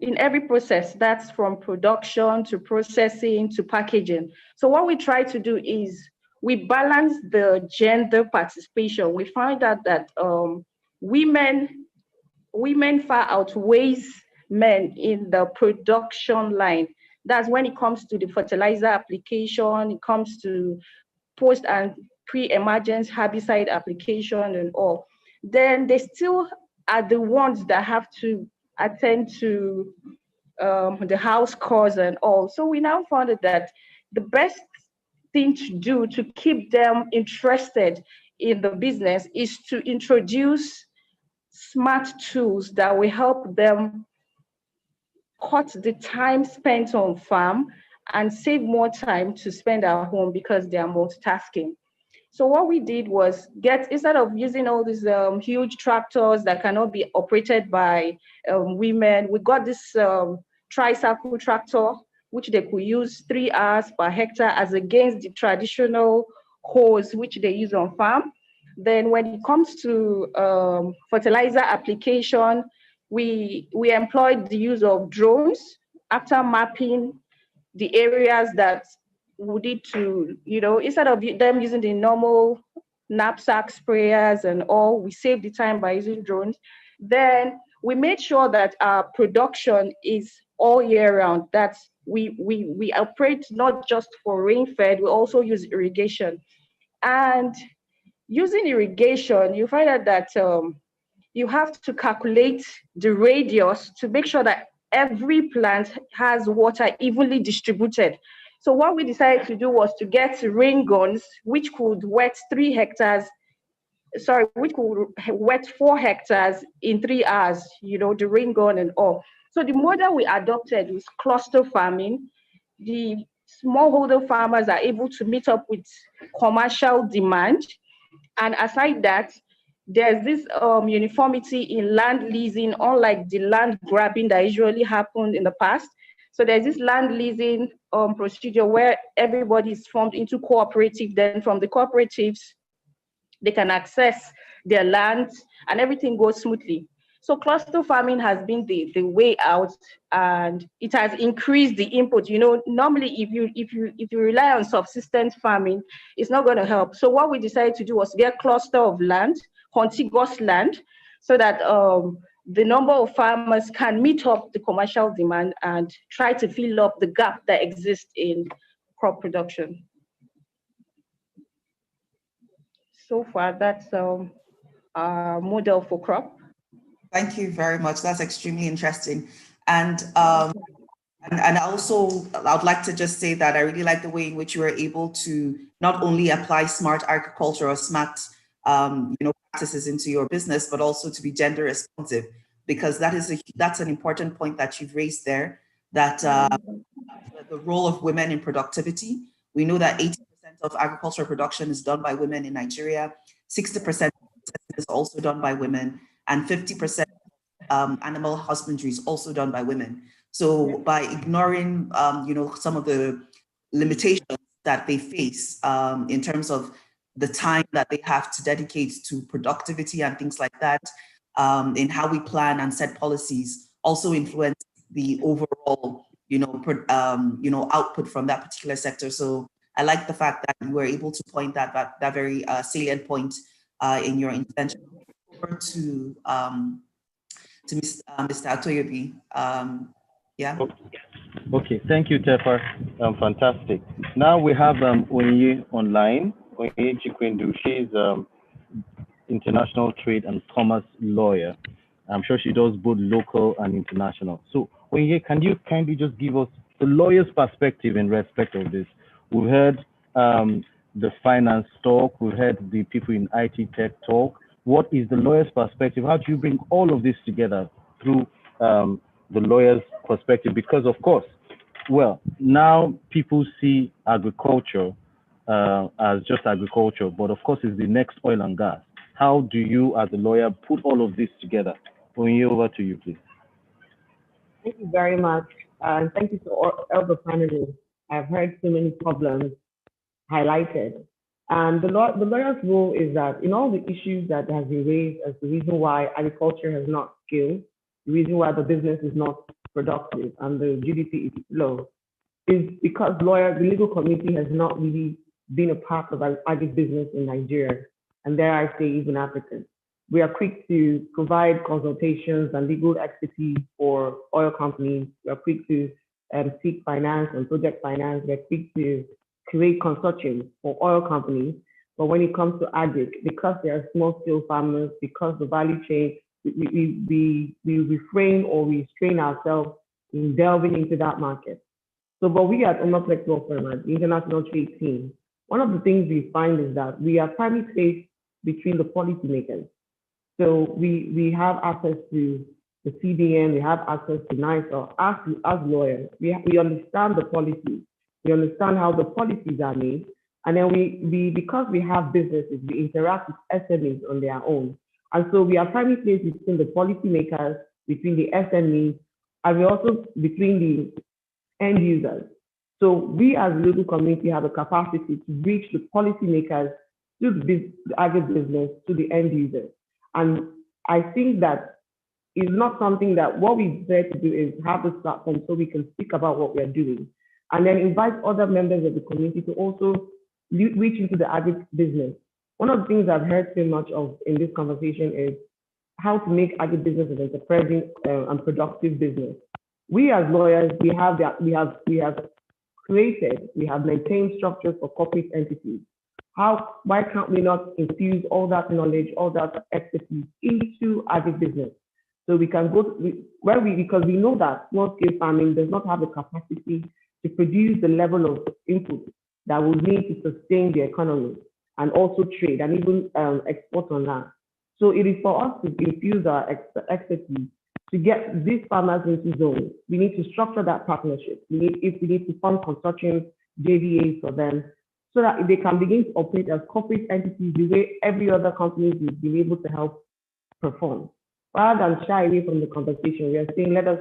In every process, that's from production to processing to packaging. So what we try to do is we balance the gender participation. We find out that women far outweighs men in the production line. That's when it comes to the fertilizer application, it comes to post and pre-emergence herbicide application and all. Then they still are the ones that have to attend to the house chores and all. So we now found that the best thing to do to keep them interested in the business is to introduce smart tools that will help them cut the time spent on farm and save more time to spend at home because they are multitasking. So what we did was instead of using all these huge tractors that cannot be operated by women, we got this tricycle tractor, which they could use 3 hours per hectare as against the traditional hose, which they use on farm. Then when it comes to fertilizer application, we employed the use of drones after mapping the areas that would need to, instead of them using the normal knapsack sprayers and all, we saved the time by using drones. Then we made sure that our production is all year round. That's we operate not just for rain-fed, we also use irrigation. And using irrigation, you find out that you have to calculate the radius to make sure that every plant has water evenly distributed. So what we decided to do was to get rain guns, which could wet 4 hectares in 3 hours, the rain gun and all. So the model we adopted was cluster farming. The smallholder farmers are able to meet up with commercial demand. And aside that, there's this uniformity in land leasing, unlike the land grabbing that usually happened in the past. So there's this land leasing procedure where everybody is formed into cooperative. Then from the cooperatives, they can access their land and everything goes smoothly. So cluster farming has been the way out, and it has increased the input. Normally if you rely on subsistence farming, it's not going to help. So what we decided to do was get cluster of land, contiguous land, so that the number of farmers can meet up the commercial demand and try to fill up the gap that exists in crop production. So far, that's our model for crop. Thank you very much. That's extremely interesting. And also, I would like to just say that I really like the way in which you were able to not only apply smart agriculture or smart practices into your business, but also to be gender responsive, because that's an important point that you've raised there, that the role of women in productivity. We know that 80% of agricultural production is done by women in Nigeria, 60% is also done by women, and 50% animal husbandry is also done by women. So by ignoring, some of the limitations that they face in terms of the time that they have to dedicate to productivity and things like that, in how we plan and set policies, also influence the overall, output from that particular sector. So I like the fact that you were able to point that very salient point in your intervention. over to Mr. Atoyobi. Yeah. Okay, thank you, Tefa. Fantastic. Now we have Onye online. Onye Chikwendu. She's international trade and commerce lawyer. I'm sure she does both local and international. So, Onye, can you kindly just give us the lawyer's perspective in respect of this? We've heard the finance talk. We've heard the people in IT tech talk. What is the lawyer's perspective? How do you bring all of this together through the lawyer's perspective? Because, of course, well, now people see agriculture as just agriculture, but of course, it's the next oil and gas. How do you, as a lawyer, put all of this together? Onye, over to you, please. Thank you very much. And thank you to all the panelists. I've heard so many problems highlighted. And the lawyer's role is that in all the issues that have been raised as the reason why agriculture has not scaled, the reason why the business is not productive and the GDP is low, is because the legal community has not really been a part of agribusiness in Nigeria, and dare I say even Africa. We are quick to provide consultations and legal expertise for oil companies. We are quick to seek finance and project finance. We're quick to create consortiums for oil companies. But when it comes to agri, because they are small-scale farmers, because the value chain, we refrain or we restrain ourselves in delving into that market. So, but we at Omaplex Law Firm, at the International Trade Team, one of the things we find is that we are primary placed between the policymakers. So we have access to the CBN, we have access to NISA. As lawyers, we understand the policies, we understand how the policies are made, and then we because we have businesses, we interact with SMEs on their own. And so we are primarily placed between the policymakers, between the SMEs, and we also between the end users. So we as a legal community have a capacity to reach the policymakers, to the agribusiness, to the end users. And I think that is not something that what we dare to do is have this platform so we can speak about what we are doing, and then invite other members of the community to also reach into the agribusiness. One of the things I've heard so much of in this conversation is how to make agribusiness an enterprising and productive business. We as lawyers, we have maintained structures for corporate entities. Why can't we not infuse all that knowledge, all that expertise into agribusiness? So we can go because we know that small scale farming does not have the capacity to produce the level of input that we need to sustain the economy and also trade and even export on that. So it is for us to infuse our expertise to get these farmers into zones. We need to structure that partnership. We need to fund consortiums, JVAs for them, so that they can begin to operate as corporate entities the way every other company will be able to help perform. Rather than shy away from the conversation, we are saying let us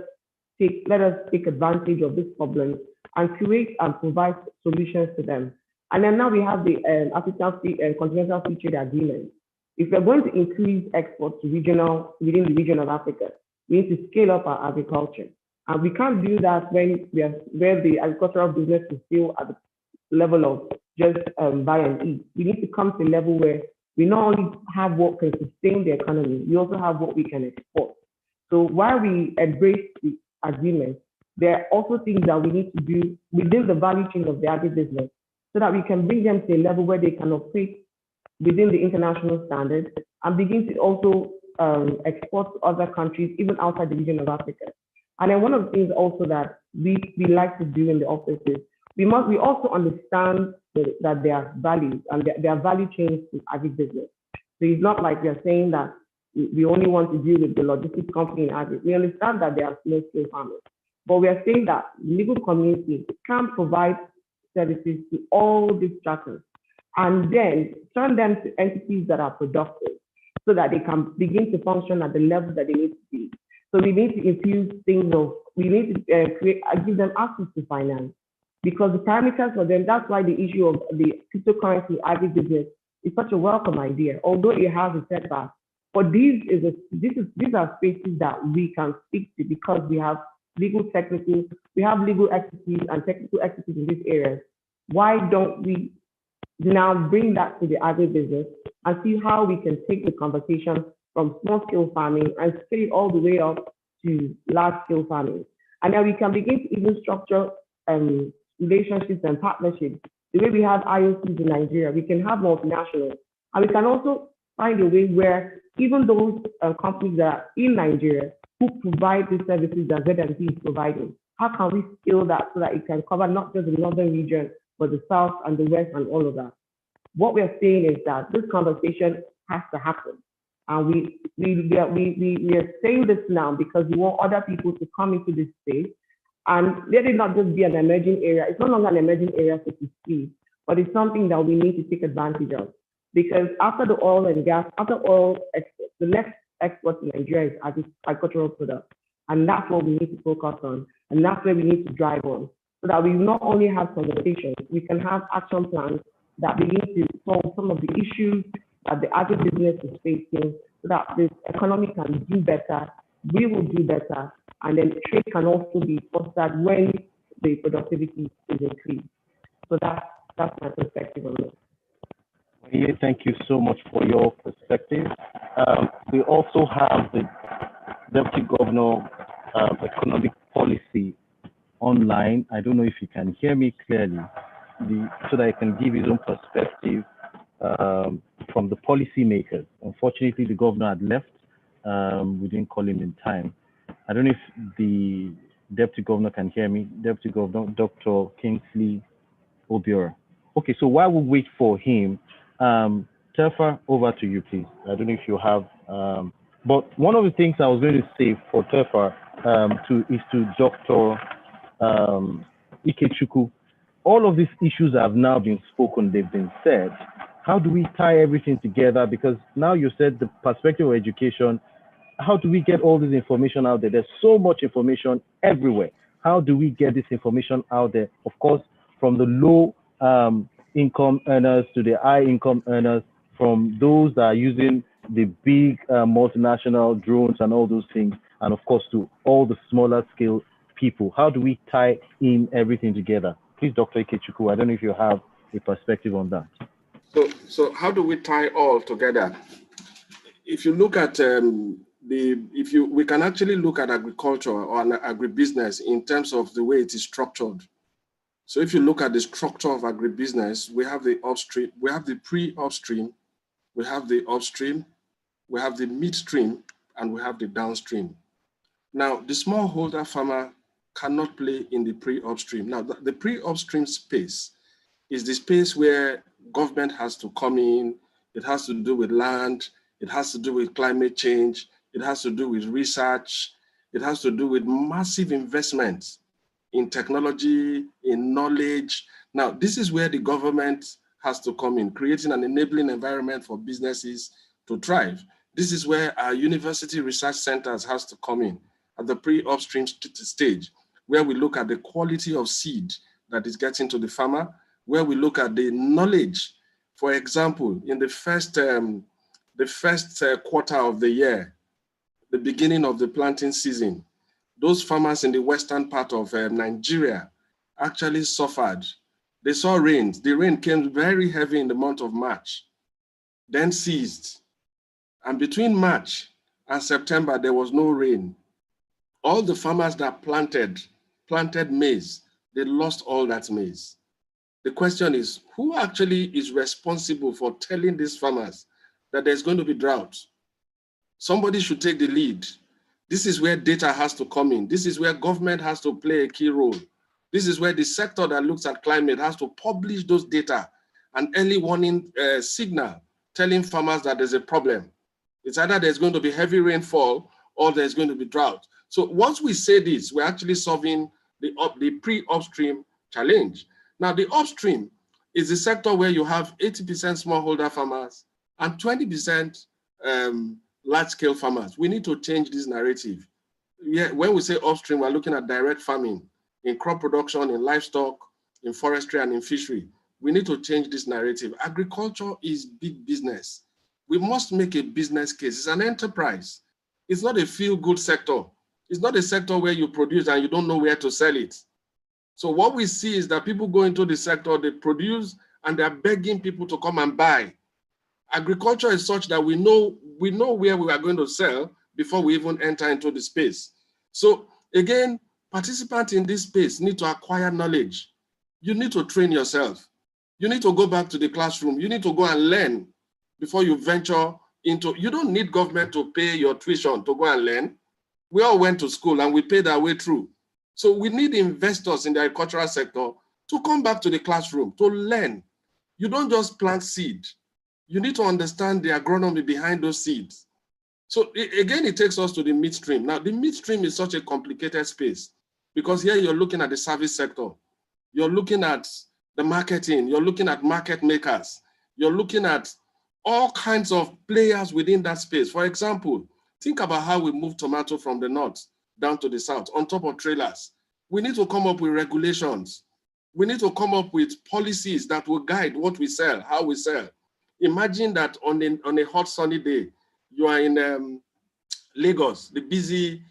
take advantage of this problem and create and provide solutions to them. And then now we have the African Continental Free Trade Agreement. If we're going to increase exports to within the region of Africa, we need to scale up our agriculture. And we can't do that where the agricultural business is still at the level of just buy and eat. We need to come to a level where we not only have what can sustain the economy, we also have what we can export. So while we embrace the agreement, there are also things that we need to do within the value chain of the agribusiness so that we can bring them to a level where they can operate within the international standards and begin to also export to other countries, even outside the region of Africa. And then one of the things also that we like to do in the office is we also understand that there are values and there are value chains in agribusiness. So it's not like we are saying that we only want to deal with the logistics company in agri. We understand that there are small-scale farmers, but we are saying that the legal community can provide services to all these structures and then turn them to entities that are productive so that they can begin to function at the level that they need to be. So we need to infuse we need to give them access to finance, because the parameters for them, that's why the issue of the cryptocurrency agribusiness is such a welcome idea, although it has a setback. But these are spaces that we can speak to because we have legal expertise and technical expertise in these areas. Why don't we now bring that to the agribusiness and see how we can take the conversation from small-scale farming and scale it all the way up to large-scale farming. And then we can begin to even structure relationships and partnerships. The way we have IOCs in Nigeria, we can have multinationals. And we can also find a way where even those companies that are in Nigeria who provide the services that Z&P is providing, how can we scale that so that it can cover not just the northern region, but the south and the west and all of that? What we're saying is that this conversation has to happen. And we are saying this now because we want other people to come into this space. And let it not just be an emerging area. It's no longer an emerging area, so to speak, but it's something that we need to take advantage of. Because after the oil and gas, after oil export, the next export in Nigeria is agricultural products. And that's what we need to focus on. And that's where we need to drive on. So that we not only have conversations, we can have action plans that begin to solve some of the issues that the agribusiness is facing, so that the economy can do better, we will do better, and then trade can also be fostered when the productivity is increased. So that's my perspective on it. Yeah, thank you so much for your perspective. We also have the Deputy Governor Economic Policy online. I don't know if you can hear me clearly, so that I can give his own perspective from the policymakers. Unfortunately, the governor had left. We didn't call him in time. I don't know if the Deputy Governor can hear me. Deputy Governor, Dr. Kingsley Obiora. Okay, so while we wait for him, Tefa, over to you, please. I don't know if you have, but one of the things I was going to say for Tefa is to Dr. Ikechukwu. All of these issues have now been spoken, they've been said. How do we tie everything together? Because now you said the perspective of education, how do we get all this information out there? There's so much information everywhere. How do we get this information out there? Of course, from the low income earners to the high income earners, from those that are using the big multinational drones and all those things, and of course to all the smaller scale people. How do we tie in everything together? Please, Dr. Ikechukwu, I don't know if you have a perspective on that. So how do we tie all together? If you look at we can actually look at agriculture or an agribusiness in terms of the way it is structured. So if you look at the structure of agribusiness, we have the upstream, we have the pre-upstream, we have the upstream, we have the midstream, and we have the downstream. Now, the smallholder farmer cannot play in the pre-upstream. Now, the pre-upstream space is the space where government has to come in. It has to do with land. It has to do with climate change. It has to do with research. It has to do with massive investments in technology, in knowledge. Now, this is where the government has to come in, creating an enabling environment for businesses to thrive. This is where our university research centers has to come in at the pre-upstream stage, where we look at the quality of seed that is getting to the farmer, where we look at the knowledge. For example, in the first quarter of the year, the beginning of the planting season, those farmers in the western part of Nigeria actually suffered. They saw rains. The rain came very heavy in the month of March, then ceased. And between March and September, there was no rain. All the farmers that planted maize, they lost all that maize. The question is, who actually is responsible for telling these farmers that there's going to be drought? Somebody should take the lead. This is where data has to come in. This is where government has to play a key role. This is where the sector that looks at climate has to publish those data, an early warning signal telling farmers that there's a problem. It's either there's going to be heavy rainfall or there's going to be drought. So once we say this, we're actually solving the pre-upstream challenge. Now, the upstream is the sector where you have 80% smallholder farmers and 20% large-scale farmers. We need to change this narrative. Yeah, when we say upstream, we're looking at direct farming, in crop production, in livestock, in forestry, and in fishery. We need to change this narrative. Agriculture is big business. We must make a business case. It's an enterprise. It's not a feel-good sector. It's not a sector where you produce and you don't know where to sell it. So what we see is that people go into the sector, they produce, and they're begging people to come and buy. Agriculture is such that we know we know where we are going to sell before we even enter into the space. So again, participants in this space need to acquire knowledge. You need to train yourself. You need to go back to the classroom. You need to go and learn before you venture into, you don't need government to pay your tuition to go and learn. We all went to school and we paid our way through. So we need investors in the agricultural sector to come back to the classroom, to learn. You don't just plant seed. You need to understand the agronomy behind those seeds. So again, it takes us to the midstream. Now, the midstream is such a complicated space because here you're looking at the service sector. You're looking at the marketing. You're looking at market makers. You're looking at all kinds of players within that space. For example, think about how we move tomato from the north down to the south on top of trailers. We need to come up with regulations. We need to come up with policies that will guide what we sell, how we sell. Imagine that on a hot sunny day, you are in Lagos, the busy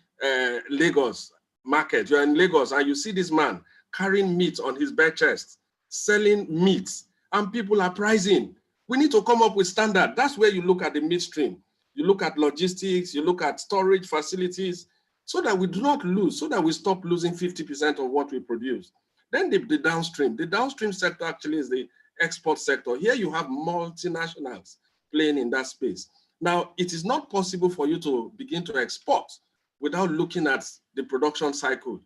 Lagos market. You're in Lagos and you see this man carrying meat on his bare chest, selling meat, and people are pricing. We need to come up with standard. That's where you look at the midstream. You look at logistics, you look at storage facilities, so that we do not lose, so that we stop losing 50% of what we produce. Then the downstream sector actually is the export sector. Here you have multinationals playing in that space. Now, it is not possible for you to begin to export without looking at the production cycle.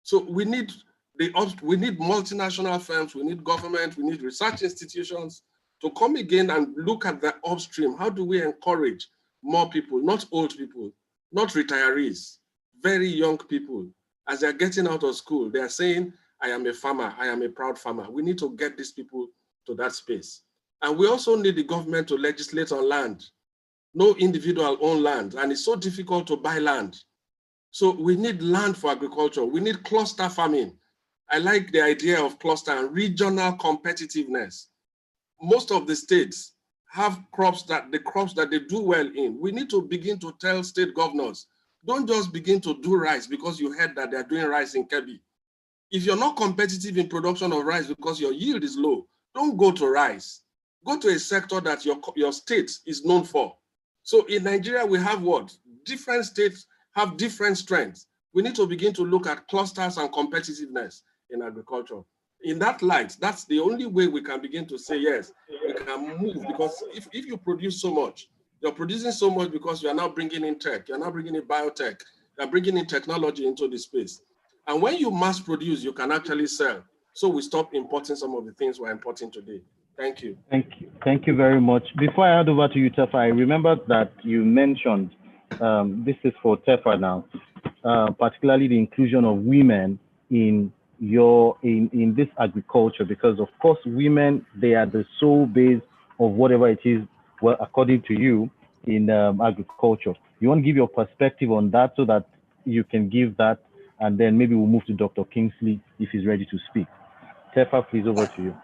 So we need multinational firms, we need government, we need research institutions to come again and look at the upstream. How do we encourage more people, not old people, not retirees, very young people, as they're getting out of school, they're saying, I am a farmer, I am a proud farmer. We need to get these people to that space. And we also need the government to legislate on land. No individual own land, and it's so difficult to buy land. So we need land for agriculture. We need cluster farming. I like the idea of cluster and regional competitiveness. Most of the states have the crops that they do well in. We need to begin to tell state governors, don't just begin to do rice because you heard that they're doing rice in Kebbi. If you're not competitive in production of rice because your yield is low, don't go to rice. Go to a sector that your state is known for. So in Nigeria, we have what? Different states have different strengths. We need to begin to look at clusters and competitiveness in agriculture. In that light, that's the only way we can begin to say, yes, we can move, because if you produce so much, you're producing so much because you are now bringing in tech, you're now bringing in biotech, you're bringing in technology into the space. And when you mass produce, you can actually sell. So we stop importing some of the things we're importing today. Thank you. Thank you very much. Before I hand over to you, Tefa, I remember that you mentioned, this is for Tefa now, particularly the inclusion of women in this agriculture, because of course women, they are the sole base of whatever it is, well, according to you, in agriculture. You want to give your perspective on that so that you can give that, and then maybe we'll move to Dr. Kingsley if he's ready to speak. Tefa, please, over to you.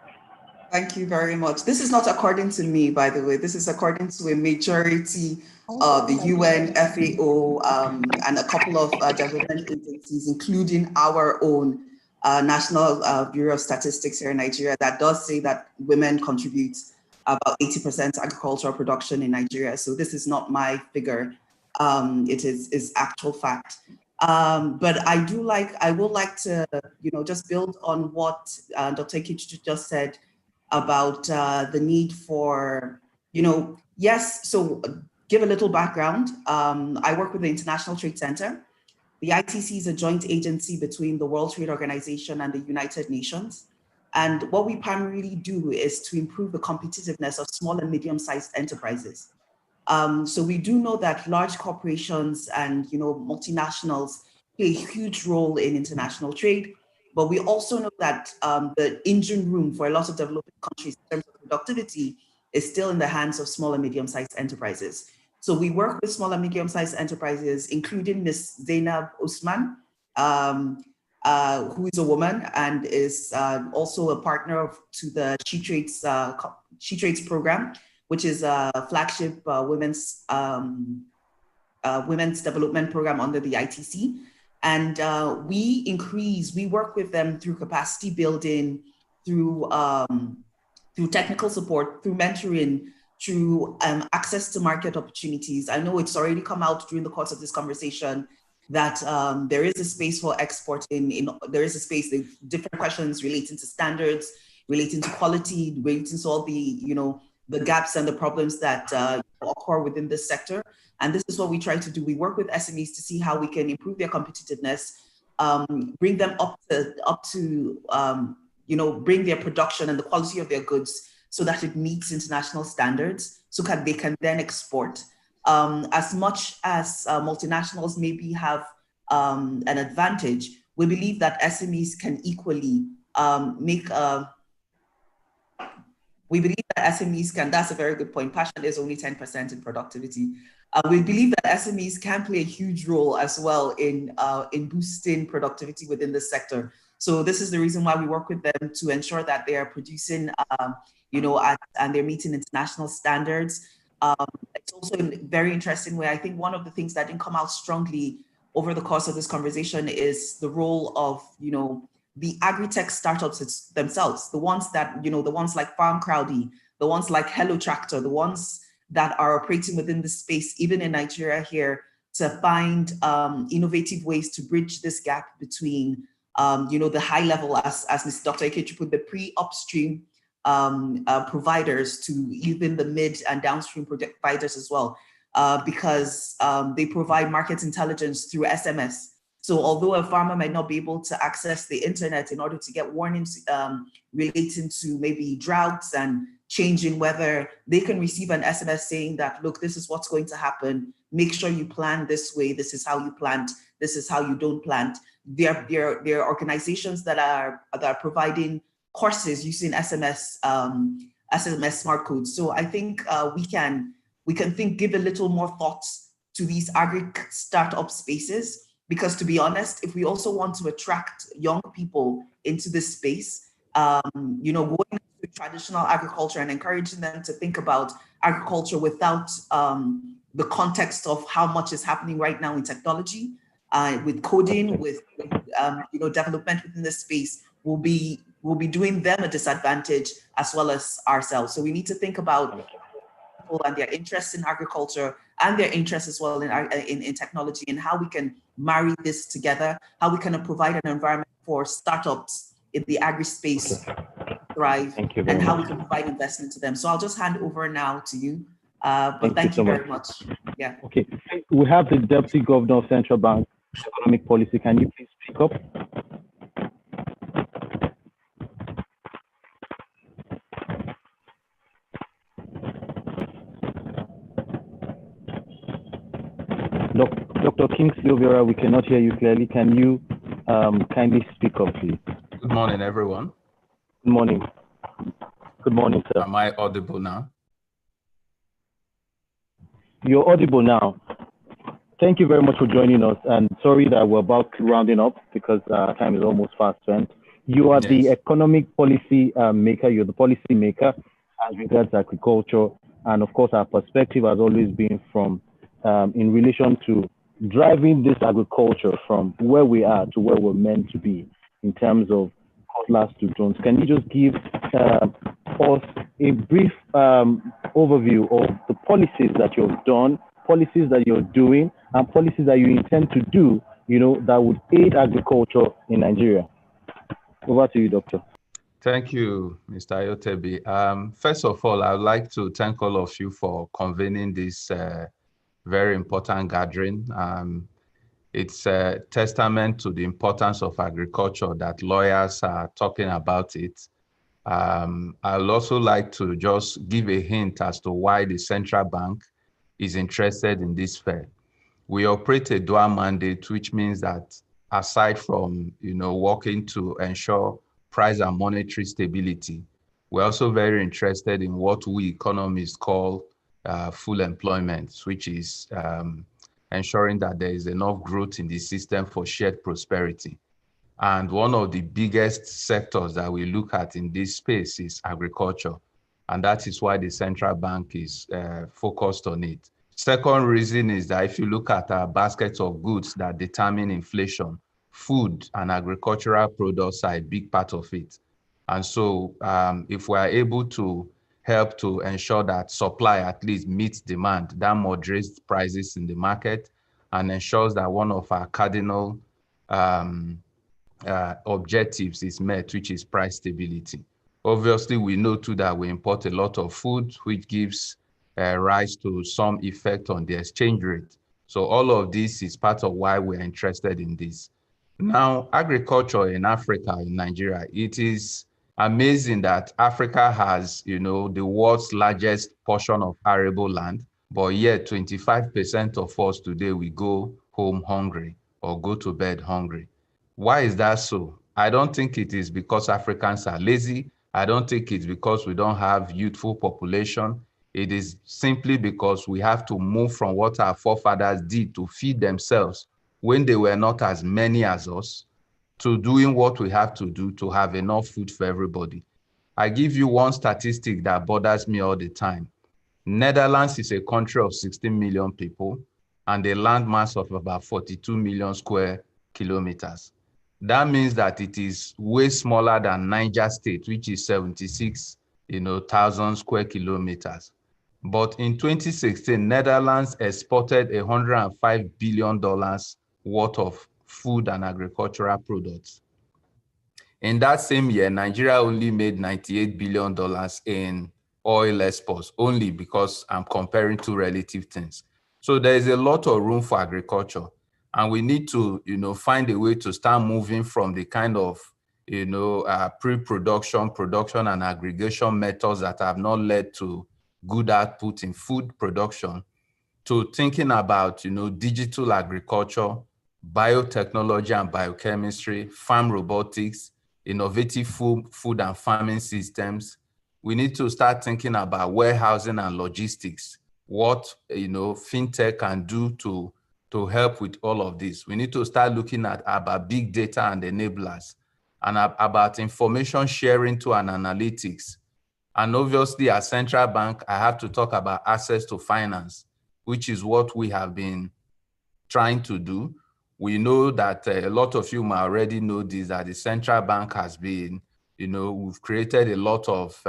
Thank you very much. This is not according to me, by the way. This is according to a majority of the UN, FAO, and a couple of development agencies, including our own National Bureau of Statistics here in Nigeria, that does say that women contribute about 80% to agricultural production in Nigeria. So this is not my figure. It is actual fact. But I would like to, just build on what Dr. Ikechu just said about the need for, yes, so give a little background. I work with the International Trade Center. The ITC is a joint agency between the World Trade Organization and the United Nations. And what we primarily do is to improve the competitiveness of small and medium-sized enterprises. So we do know that large corporations and multinationals play a huge role in international trade. But we also know that the engine room for a lot of developing countries in terms of productivity is still in the hands of small and medium-sized enterprises. So we work with small and medium-sized enterprises, including Ms. Zainab Usman, who is a woman and is also a partner to the She Trades program, which is a flagship women's development program under the ITC. And we work with them through capacity building, through technical support, through mentoring, through access to market opportunities. I know it's already come out during the course of this conversation that there is a space for export there is a space, different questions relating to standards, relating to quality, relating to all the gaps and the problems that occur within this sector. And this is what we try to do. We work with SMEs to see how we can improve their competitiveness, bring them up to bring their production and the quality of their goods so that it meets international standards, so that they can then export. As much as multinationals maybe have an advantage, we believe that SMEs can equally that's a very good point. Passion is only 10% in productivity. We believe that SMEs can play a huge role as well in boosting productivity within the sector. So this is the reason why we work with them to ensure that they are producing, and they're meeting international standards. It's also a very interesting way. I think one of the things that didn't come out strongly over the course of this conversation is the role of, the agri-tech startups themselves, the ones like Farm Crowdy, the ones like Hello Tractor, the ones that are operating within the space, even in Nigeria here, to find innovative ways to bridge this gap between, the high level, as Mr. Dr. Ikechi put, the pre-upstream providers to even the mid and downstream providers as well, because they provide market intelligence through SMS. So although a farmer might not be able to access the internet in order to get warnings relating to maybe droughts and changing weather, they can receive an SMS saying that, look, this is what's going to happen. Make sure you plan this way. This is how you plant. This is how you don't plant. There are organizations that are providing courses using SMS smart codes. So I think we can give a little more thought to these agri startup spaces, because to be honest, if we also want to attract young people into this space, going into traditional agriculture and encouraging them to think about agriculture without the context of how much is happening right now in technology, with coding, with development within this space, will be doing them a disadvantage as well as ourselves. So we need to think about people and their interest in agriculture and their interest as well in technology, and how we can marry this together, how we can provide an environment for startups in the agri space to thrive, and how we can provide investment to them. So I'll just hand over now to you. But thank you very much. Yeah. Okay. We have the Deputy Governor of Central Bank Economic Policy. Can you please speak up? Dr. Kingsley Overa, we cannot hear you clearly. Can you kindly speak up, please? Good morning, everyone. Good morning. Good morning, sir. Am I audible now? You're audible now. Thank you very much for joining us. And sorry that we're about rounding up because time is almost fast spent. You are the economic policy maker. You're the policy maker as regards agriculture. And of course, our perspective has always been from in relation to driving this agriculture from where we are to where we're meant to be in terms of cutlass to drones. Can you just give us a brief overview of the policies that you've done, policies that you're doing, and policies that you intend to do, that would aid agriculture in Nigeria? Over to you, Doctor. Thank you, Mr. Ayotebi. First of all, I would like to thank all of you for convening this very important gathering. It's a testament to the importance of agriculture that lawyers are talking about it. I'd also like to just give a hint as to why the central bank is interested in this fair. We operate a dual mandate, which means that aside from working to ensure price and monetary stability, we're also very interested in what we economists call full employment, which is ensuring that there is enough growth in the system for shared prosperity. And one of the biggest sectors that we look at in this space is agriculture. And that is why the central bank is focused on it. Second reason is that if you look at our basket of goods that determine inflation, food and agricultural products are a big part of it. And so if we are able to help to ensure that supply at least meets demand, that moderates prices in the market, and ensures that one of our cardinal objectives is met, which is price stability. Obviously, we know too that we import a lot of food, which gives rise to some effect on the exchange rate. So all of this is part of why we're interested in this. Now, agriculture in Africa, in Nigeria, it is amazing that Africa has, the world's largest portion of arable land, but yet 25% of us today, we go home hungry or go to bed hungry. Why is that so? I don't think it is because Africans are lazy. I don't think it's because we don't have youthful population. It is simply because we have to move from what our forefathers did to feed themselves when they were not as many as us, to doing what we have to do to have enough food for everybody. I give you one statistic that bothers me all the time. Netherlands is a country of 16 million people and a land mass of about 42 million square kilometers. That means that it is way smaller than Niger State, which is 76,000 square kilometers. But in 2016, Netherlands exported $105 billion worth of food and agricultural products. In that same year, Nigeria only made $98 billion in oil exports, only because I'm comparing two relative things. So there is a lot of room for agriculture. And we need to, find a way to start moving from the kind of, pre-production, production, and aggregation methods that have not led to good output in food production, to thinking about, digital agriculture, biotechnology and biochemistry, farm robotics, innovative food and farming systems. We need to start thinking about warehousing and logistics, what, fintech can do to help with all of this. We need to start looking at about big data and enablers, and about information sharing to and analytics. And obviously, as central bank, I have to talk about access to finance, which is what we have been trying to do. We know that a lot of you might already know this, that the central bank has been, we've created a lot of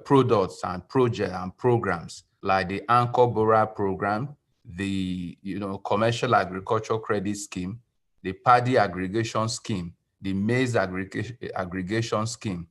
products and projects and programs like the Anchor Borrower Program, the Commercial Agriculture Credit Scheme, the Paddy Aggregation Scheme, the Maize Aggregation Scheme,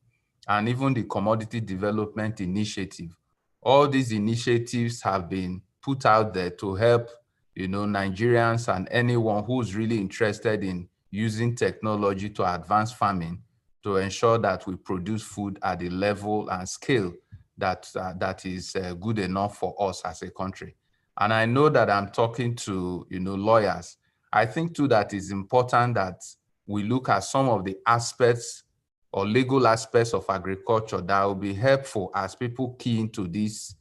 and even the Commodity Development Initiative. All these initiatives have been put out there to help Nigerians and anyone who's really interested in using technology to advance farming, to ensure that we produce food at the level and scale that is good enough for us as a country. And I know that I'm talking to lawyers. I think too that it's important that we look at some of the aspects or legal aspects of agriculture that will be helpful as people key into this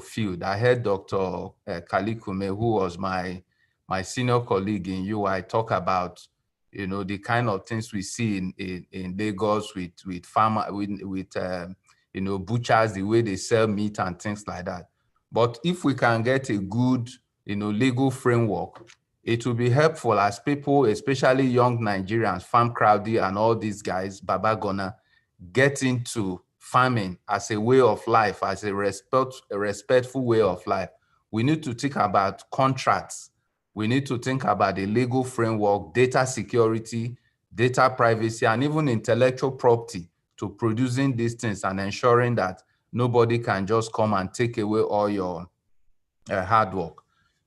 field. I heard Dr. Kalikume, who was my senior colleague in UI, talk about the kind of things we see in Lagos with butchers, the way they sell meat and things like that. But if we can get a good legal framework, it will be helpful as people, especially young Nigerians, Farm Crowdy and all these guys, Baba Gona, get into farming as a way of life, as a respectful way of life. We need to think about contracts. We need to think about the legal framework, data security, data privacy, and even intellectual property to producing these things and ensuring that nobody can just come and take away all your hard work.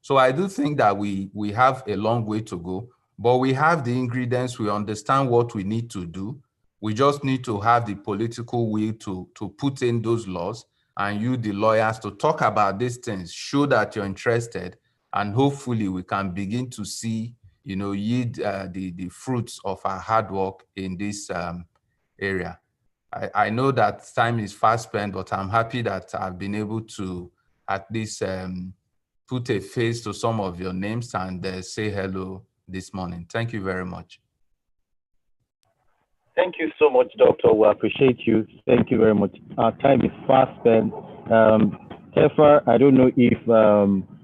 So I do think that we have a long way to go, but we have the ingredients. We understand what we need to do. We just need to have the political will to put in those laws, and you, the lawyers, to talk about these things, show that you're interested, and hopefully we can begin to see, yield the fruits of our hard work in this area. I know that time is fast spent, but I'm happy that I've been able to at least put a face to some of your names and say hello this morning. Thank you very much. Thank you so much, Doctor. We appreciate you. Thank you very much. Our time is fast spent. Tefa, I don't know if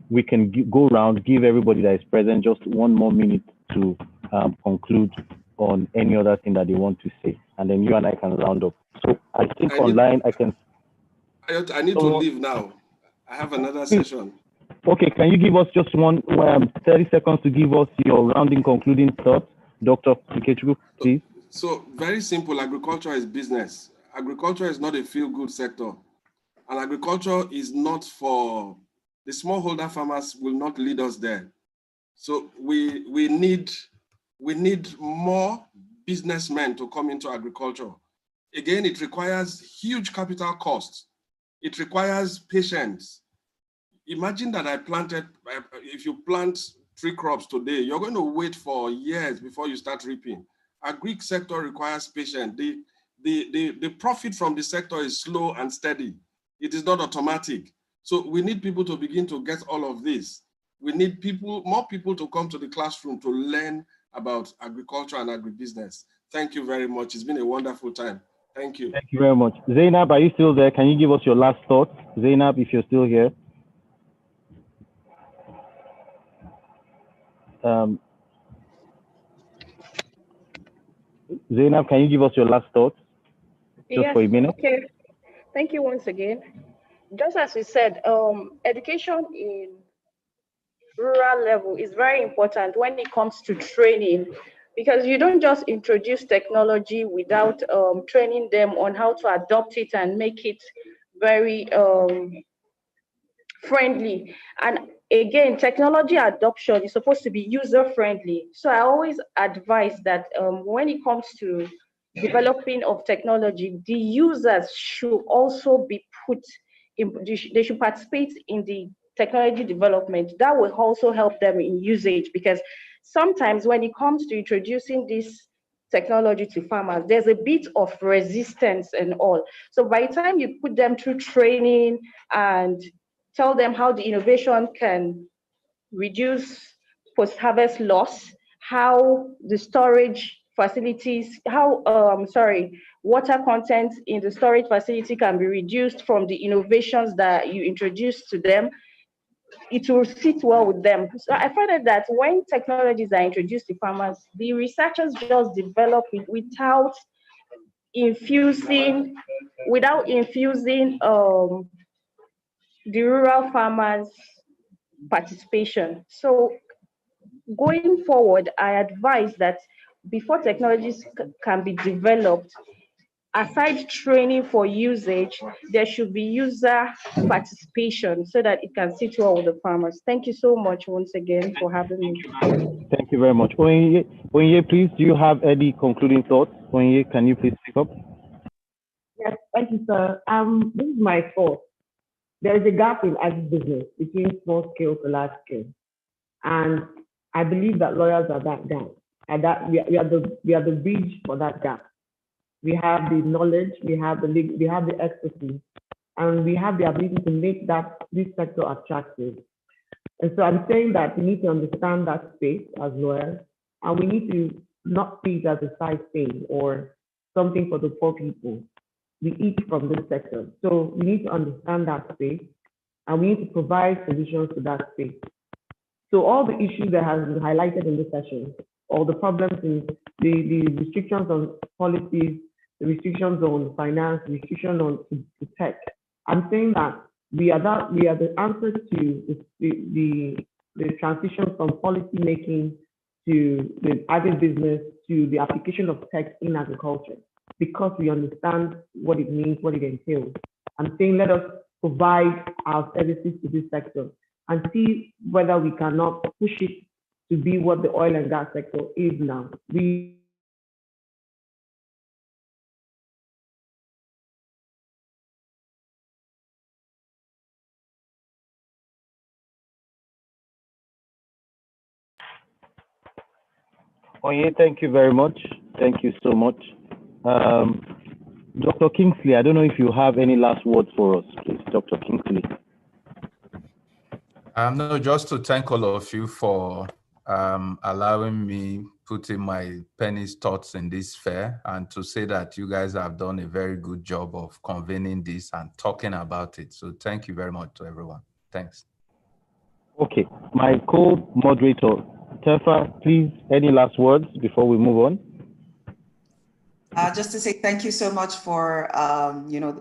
we can go around, give everybody that is present just one more minute to conclude on any other thing that they want to say, and then you and I can round up. So I think online I can. I need to leave now. I have another session. Okay, can you give us just 30 seconds to give us your rounding concluding thoughts, Dr. Ikechukwu, please? So very simple, agriculture is business. Agriculture is not a feel-good sector. And agriculture is not for, the smallholder farmers will not lead us there. So we need more businessmen to come into agriculture. Again, it requires huge capital costs. It requires patience. Imagine that if you plant 3 crops today, you're going to wait for years before you start reaping. Agri sector requires patience. The profit from the sector is slow and steady. It is not automatic. So we need people to begin to get all of this. We need more people to come to the classroom to learn about agriculture and agribusiness. Thank you very much. It's been a wonderful time. Thank you. Thank you very much. Zainab, are you still there? Can you give us your last thoughts? Zainab, if you're still here. Zainab, can you give us your last thoughts? Just Yes, for a minute. okay. Thank you once again. Just as we said, education in rural level is very important when it comes to training, because you don't just introduce technology without training them on how to adopt it and make it very friendly. And again, technology adoption is supposed to be user-friendly. So I always advise that when it comes to developing of technology, the users should also be put in, they should participate in the technology development. That will also help them in usage, because sometimes when it comes to introducing this technology to farmers, there's a bit of resistance and all. So by the time you put them through training and tell them how the innovation can reduce post-harvest loss, how the storage facilities, water content in the storage facility can be reduced from the innovations that you introduce to them, it will sit well with them. So I find that when technologies are introduced to farmers, the researchers just develop it without infusing the rural farmers' participation. So going forward, I advise that before technologies can be developed, aside training for usage, there should be user participation so that it can sit well with the farmers. Thank you so much once again for having me. Thank you very much. Onye, please, do you have any concluding thoughts? Onye, can you please speak up? Yes, thank you, sir. This is my thought. There is a gap in agribusiness between small scale to large scale. And I believe that lawyers are that gap. And that we are the bridge for that gap. We have the knowledge, we have the expertise, and we have the ability to make this sector attractive. And so I'm saying that we need to understand that space as lawyers, and we need to not see it as a side thing or something for the poor people. We eat from this sector. So we need to understand that space, and we need to provide solutions to that space. So all the issues that have been highlighted in this session, all the problems in the restrictions on policies, the restrictions on finance, the restriction on to tech, I'm saying that we are the answer to the transition from policy making to the agribusiness to the application of tech in agriculture, because we understand what it means, what it entails. I'm saying let us provide our services to this sector and see whether we cannot push it to be what the oil and gas sector is now. Onye, thank you very much. Thank you so much. Dr. Kingsley, I don't know if you have any last words for us, please, Dr. Kingsley. No, just to thank all of you for allowing me put in my penny's thoughts in this fair, and to say that you guys have done a very good job of convening this and talking about it. So thank you very much to everyone. Thanks. Okay, my co-moderator, Tefa, please, any last words before we move on? Just to say thank you so much for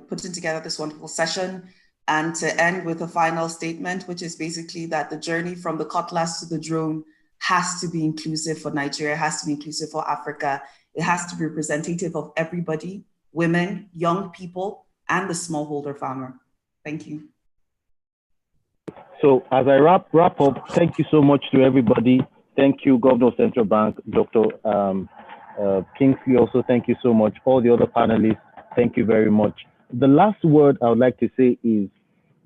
putting together this wonderful session, and to end with a final statement, which is basically that the journey from the Cutlass to the drone has to be inclusive for Nigeria, has to be inclusive for Africa. It has to be representative of everybody, women, young people, and the smallholder farmer. Thank you. So as I wrap up, thank you so much to everybody. Thank you, Governor of Central Bank, Dr. Kingsley. Also, thank you so much. All the other panelists, thank you very much. The last word I would like to say is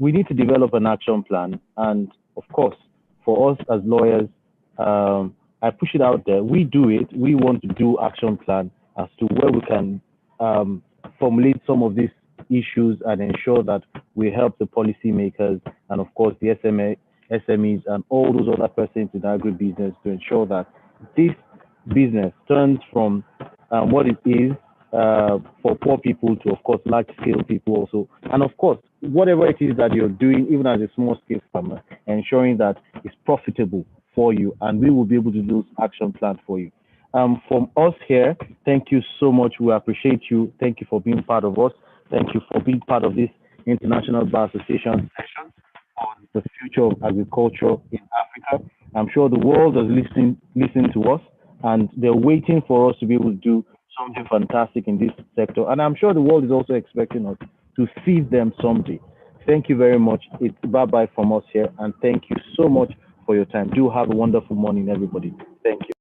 we need to develop an action plan. And of course, for us as lawyers, I push it out there. We do it. We want to do action plan as to where we can formulate some of these issues and ensure that we help the policymakers and of course the SMEs and all those other persons in agribusiness to ensure that this business turns from what it is for poor people to of course large scale people also, and of course whatever it is that you're doing even as a small scale farmer, ensuring that it's profitable for you, and we will be able to do action plans for you. From us here, thank you so much. We appreciate you. Thank you for being part of us. Thank you for being part of this International Bar Association session on the future of agriculture in Africa. I'm sure the world is listening to us, and they're waiting for us to be able to do something fantastic in this sector. And I'm sure the world is also expecting us to see them someday. Thank you very much. It's bye-bye from us here, and thank you so much for your time. Do have a wonderful morning, everybody. Thank you.